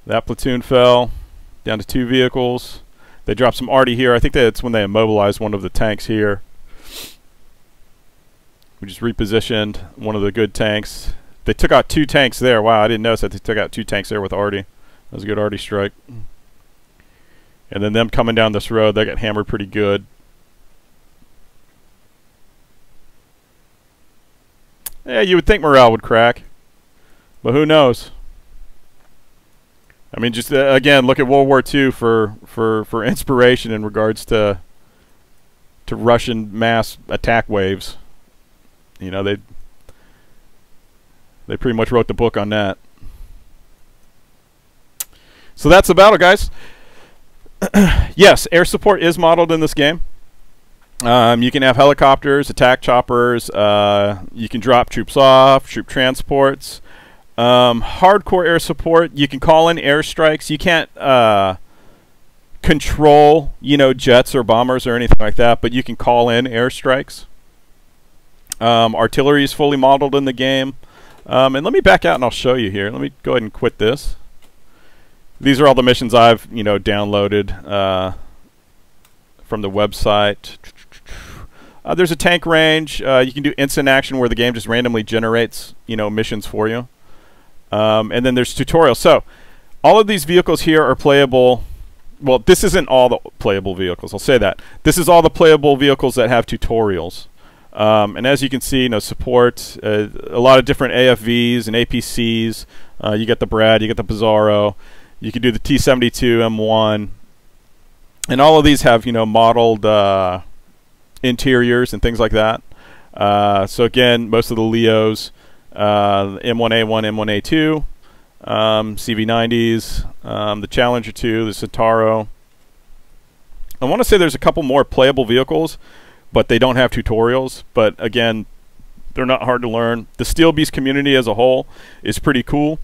That platoon fell down to 2 vehicles. They dropped some Arty here. I think that's when they immobilized one of the tanks here. We just repositioned one of the good tanks. They took out 2 tanks there. Wow, I didn't notice that they took out 2 tanks there with Arty. That was a good Arty strike. And then them coming down this road, they got hammered pretty good. Yeah, you would think morale would crack, but who knows? I mean, just again, look at World War II for inspiration in regards to Russian mass attack waves. You know, they pretty much wrote the book on that. So that's the battle, guys. Yes, air support is modeled in this game. You can have helicopters, attack choppers, you can drop troops off, troop transports. Hardcore air support, you can call in airstrikes. You can't control, you know, jets or bombers or anything like that, but you can call in airstrikes. Artillery is fully modeled in the game. And let me back out and I'll show you here. Let me go ahead and quit this. These are all the missions I've, you know, downloaded from the website. There's a tank range. You can do instant action where the game just randomly generates, you know, missions for you. And then there's tutorials. So all of these vehicles here are playable. Well, this isn't all the playable vehicles. I'll say that. This is all the playable vehicles that have tutorials. And as you can see, you know, support a lot of different AFVs and APCs. You get the Brad, you get the Pizarro. You can do the T-72 M1. And all of these have, you know, modeled interiors and things like that. So again, most of the Leos, M1A1, M1A2, CV90s, the Challenger 2, the Centauro. I want to say there's a couple more playable vehicles, but they don't have tutorials. But again, they're not hard to learn. The Steel Beast community as a whole is pretty cool.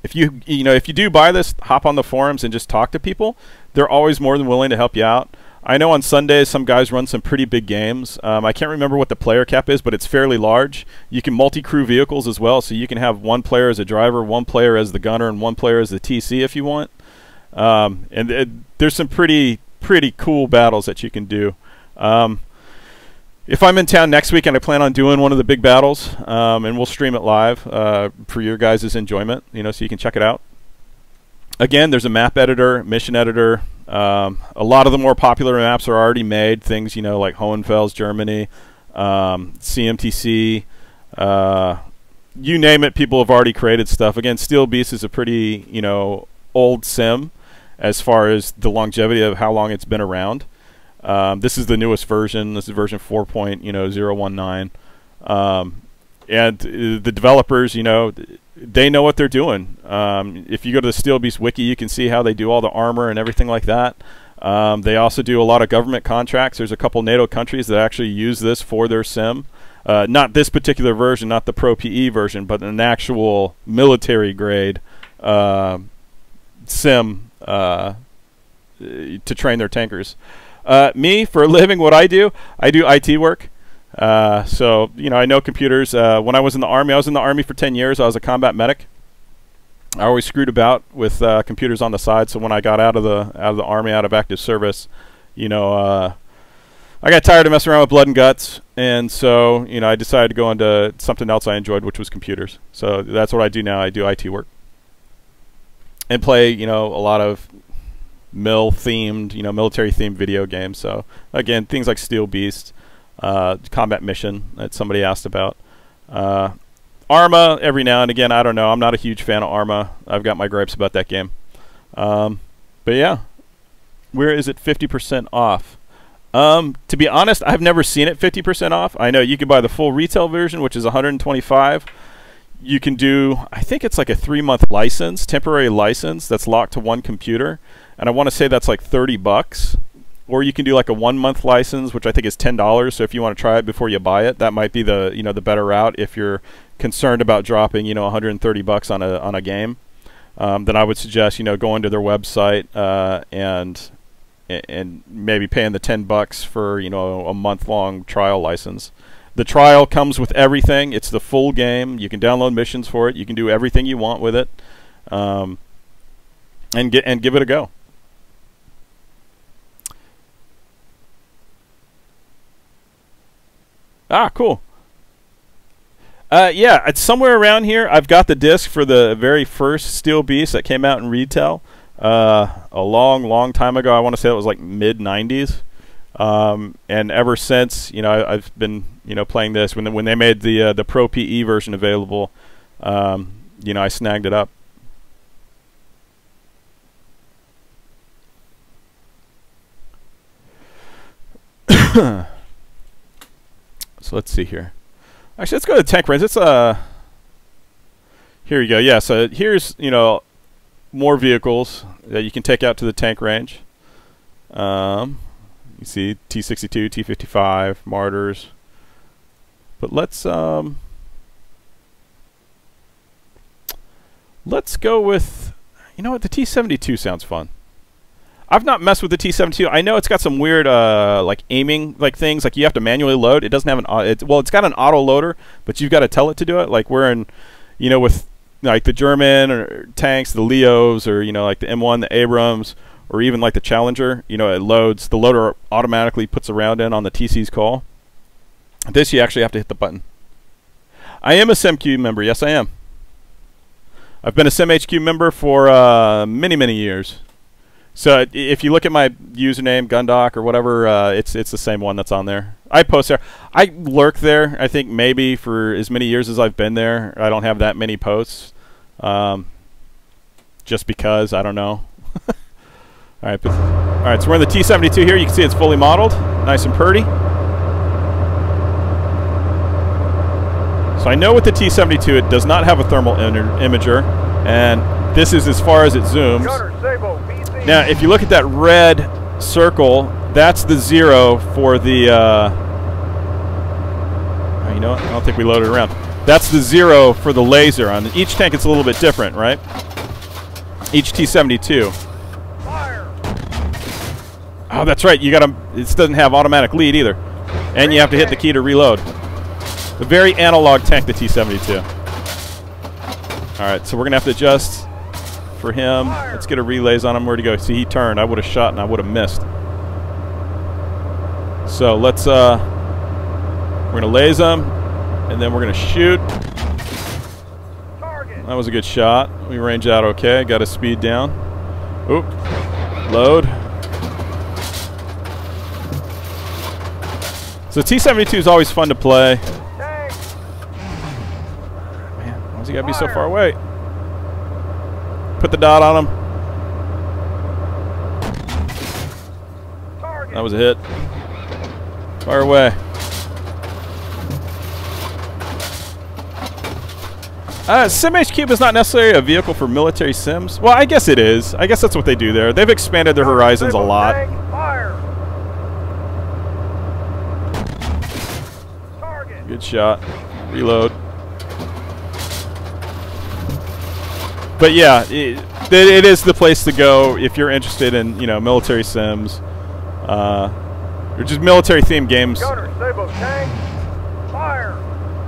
if you do buy this, hop on the forums and just talk to people. They're always more than willing to help you out. I know on Sundays some guys run some pretty big games. I can't remember what the player cap is, but it's fairly large. You can multi-crew vehicles as well, so you can have one player as a driver, one player as the gunner, and one player as the TC if you want. There's some pretty cool battles that you can do. If I'm in town next week, and I plan on doing one of the big battles, and we'll stream it live for your guys' enjoyment, so you can check it out. Again, there's a map editor, mission editor. A lot of the more popular maps are already made. Things, like Hohenfels, Germany, CMTC, you name it, people have already created stuff. Again, Steel Beast is a pretty, old sim as far as the longevity of how long it's been around. This is the newest version. This is version 4.019. And the developers, they know what they're doing. If you go to the Steel Beast wiki, you can see how they do all the armor and everything like that. They also do a lot of government contracts. There's a couple NATO countries that actually use this for their sim. Not this particular version, not the Pro PE version, but an actual military grade sim to train their tankers. Me, for a living, what I do IT work. So, I know computers. When I was in the Army for 10 years. I was a combat medic. I always screwed about with computers on the side. So when I got out of the Army, out of active service, I got tired of messing around with blood and guts, and so I decided to go into something else I enjoyed, which was computers. So that's what I do now. I do IT work and play a lot of military themed video games. So again, things like Steel Beast, Combat Mission that somebody asked about, Arma every now and again. I don't know, I'm not a huge fan of Arma. I've got my gripes about that game. But yeah, where is it 50% off? To be honest, I've never seen it 50% off. I know you can buy the full retail version, which is $125. You can do, I think it's like a 3-month license, temporary license that's locked to one computer, and I want to say that's like $30. Or you can do like a 1-month license, which I think is $10. So if you want to try it before you buy it, that might be the the better route if you're concerned about dropping $130 on a game. Then I would suggest going to their website and maybe paying the $10 for a month-long trial license. The trial comes with everything. It's the full game. You can download missions for it. You can do everything you want with it, and give it a go. Ah, cool. Yeah, it's somewhere around here. I've got the disc for the very first Steel Beast that came out in retail a long time ago. I want to say it was like mid-90s. And ever since, I've been, playing this. When they made the Pro PE version available, I snagged it up. So let's see here. Actually, let's go to tank range. It's here you go. Yeah, so here's more vehicles that you can take out to the tank range. You see T-62, T-55, Martyrs. But let's go with, what, the T-72 sounds fun. I've not messed with the T-72. I know it's got some weird like aiming things. Like you have to manually load. It doesn't have it's got an auto loader, but you've got to tell it to do it. Like we're in, with like the German or tanks, the Leos, or like the M1, the Abrams, or even like the Challenger. It loads. The loader automatically puts a round in on the TC's call. This you actually have to hit the button. I am a SimQ member. Yes, I am. I've been a SimHQ member for many years. So if you look at my username, Gundoc or whatever, it's the same one that's on there. I post there. I lurk there. I think maybe for as many years as I've been there, I don't have that many posts. Just because, I don't know. All right, so we're in the T-72 here. You can see it's fully modeled, nice and purty. So I know with the T-72 it does not have a thermal imager, and this is as far as it zooms. Now, if you look at that red circle, that's the 0 for the. You know what? I don't think we loaded around. That's the 0 for the laser. On each tank, it's a little bit different, right? Each T-72. Fire! Oh, that's right. You gotta. It doesn't have automatic lead either, and you have to hit the key to reload. A very analog tank, the T-72. All right, so we're gonna have to adjust for him. Let's get a relays on him. Where'd he go? See, he turned. I would have shot and I would have missed. So let's. We're gonna laze him, and then we're gonna shoot. That was a good shot. We range out okay. Got his speed down. Oop. Load. So T-72 is always fun to play. Man, why does he gotta be so far away? Put the dot on him. That was a hit. Fire away. SimHQ is not necessarily a vehicle for military sims. Well, I guess it is. I guess that's what they do there. They've expanded their horizons a lot. Good shot. Reload. But yeah, it is the place to go if you're interested in, you know, military sims, or just military-themed games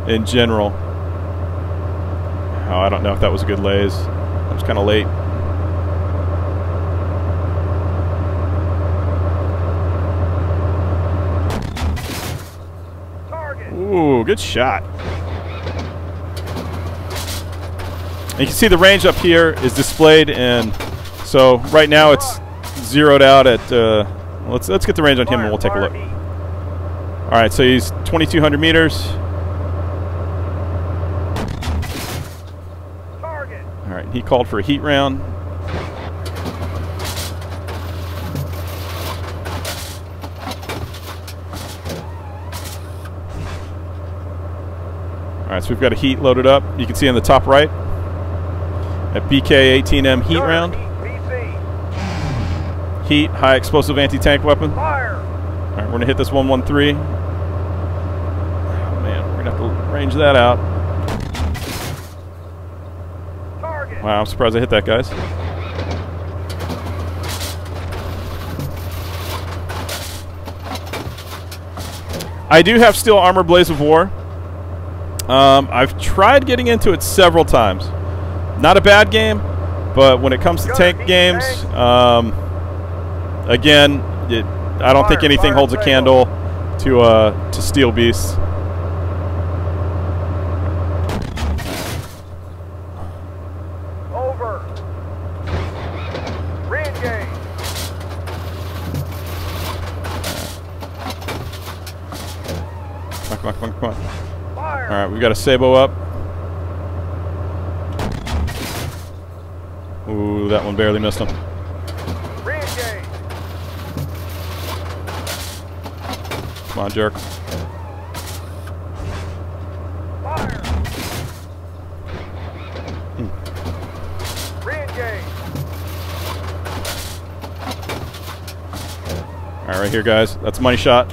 in general. Oh, I don't know if that was a good laze. That was kind of late. Ooh, good shot. And you can see the range up here is displayed, and so right now it's zeroed out at. Let's get the range on him and we'll take a look. All right, so he's 2,200 meters. All right, he called for a heat round. All right, so we've got a heat loaded up. You can see on the top right, a BK-18M heat round. Heat, high explosive anti-tank weapon. All right, we're gonna hit this 113. Oh man, we're gonna have to range that out. Wow, I'm surprised I hit that, guys. I do have steel armor Blaze of War. I've tried getting into it several times. Not a bad game, but when it comes to tank games, again, I don't think anything holds a candle to Steel Beasts. Over. Re-engage. Come on. All right, we've got a Sabo up. Ooh, that one barely missed him. Re-engage. Come on, jerk. Fire. Re-engage. All right, right here, guys. That's a money shot.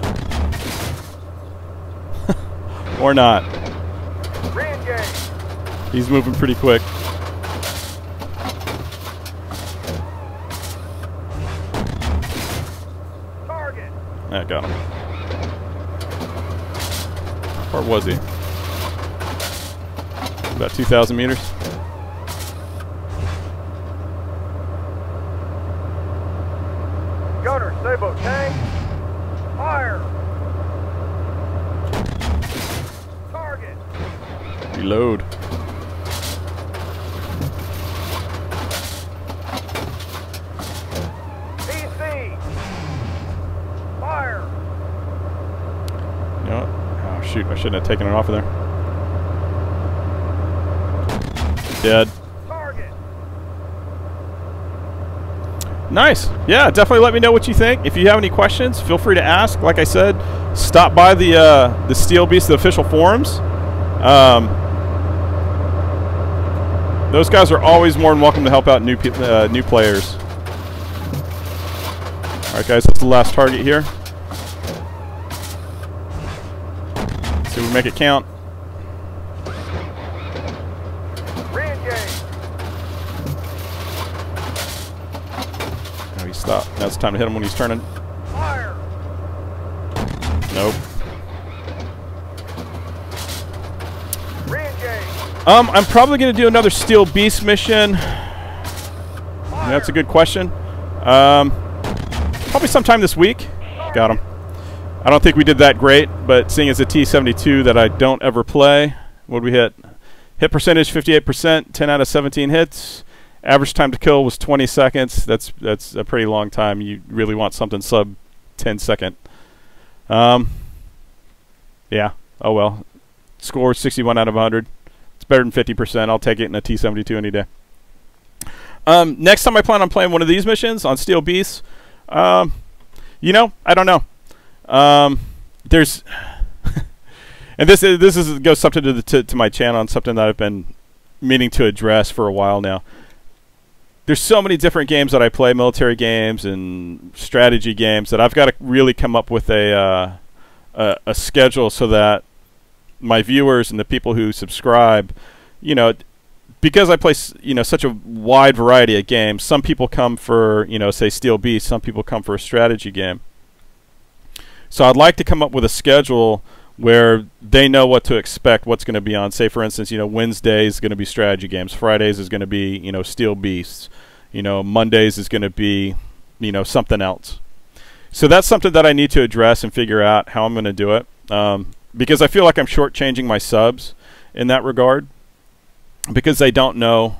Or not. Re-engage. He's moving pretty quick. Target. That got him. How far was he? About 2,000 meters. Gunner, Sabo tank. Fire. Target. Reload. PC. Fire. You know what? Oh, shoot. I shouldn't have taken it off of there. Dead. Target. Nice. Yeah, definitely let me know what you think. If you have any questions, feel free to ask. Like I said, stop by the Steel Beast, the official forums. Those guys are always more than welcome to help out new players. All right, guys, that's the last target here. See if we make it count. Stop. Now it's time to hit him when he's turning. Fire! Nope. Re-engage! I'm probably going to do another Steel Beast mission. Fire! That's a good question. Probably sometime this week. Got him. I don't think we did that great, but seeing as a T-72 that I don't ever play, what did we hit? Hit percentage 58%, 10 out of 17 hits. Average time to kill was 20 seconds. That's a pretty long time. You really want something sub 10 second. Yeah. Oh well. Score 61 out of 100. It's better than 50%. I'll take it in a T-72 any day. Next time I plan on playing one of these missions on Steel Beasts, you know, I don't know. There's and this goes something to my channel and something that I've been meaning to address for a while now. There's so many different games that I play, military games and strategy games, that I've got to really come up with a schedule so that my viewers and the people who subscribe, you know, because I play, you know, such a wide variety of games. Some people come for, you know, say Steel Beast. Some people come for a strategy game. So I'd like to come up with a schedule where they know what to expect, what's going to be on. Say, for instance, you know, Wednesdays is going to be strategy games. Fridays is going to be, you know, Steel Beasts. You know, Mondays is going to be, you know, something else. So that's something that I need to address and figure out how I'm going to do it. Because I feel like I'm shortchanging my subs in that regard, because they don't know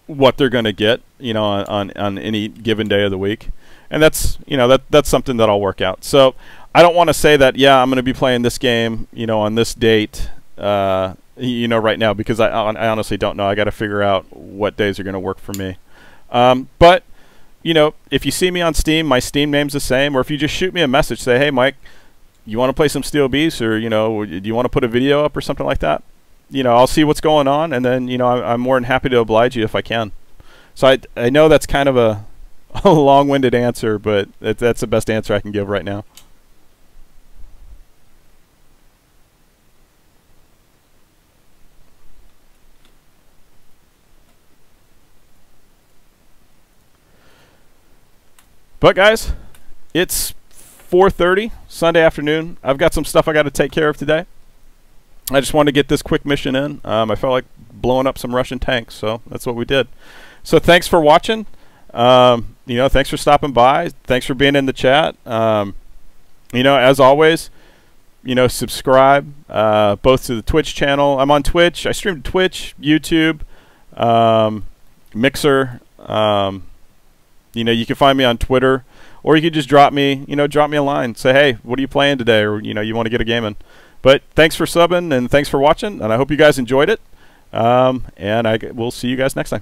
what they're going to get, you know, on any given day of the week. And that's, you know, that's something that I'll work out. So I don't want to say that, yeah, I'm going to be playing this game, you know, on this date, you know, right now, because I honestly don't know. I got to figure out what days are going to work for me. But, you know, if you see me on Steam, my Steam name's the same. Or if you just shoot me a message, say, hey, Mike, you want to play some Steel Beasts, or, you know, do you want to put a video up or something like that? You know, I'll see what's going on, and then, you know, I'm more than happy to oblige you if I can. So I know that's kind of a long-winded answer, but that's the best answer I can give right now. But guys, it's 4:30 Sunday afternoon. I've got some stuff I got to take care of today. I just wanted to get this quick mission in. I felt like blowing up some Russian tanks, so that's what we did. So thanks for watching. You know, thanks for stopping by. Thanks for being in the chat. You know, as always, you know, subscribe both to the Twitch channel. I'm on Twitch. I stream to Twitch, YouTube, Mixer. You know, you can find me on Twitter, or you can just drop me a line. Say, hey, what are you playing today? Or, you know, you want to get a game in. But thanks for subbing, and thanks for watching, and I hope you guys enjoyed it. And we'll see you guys next time.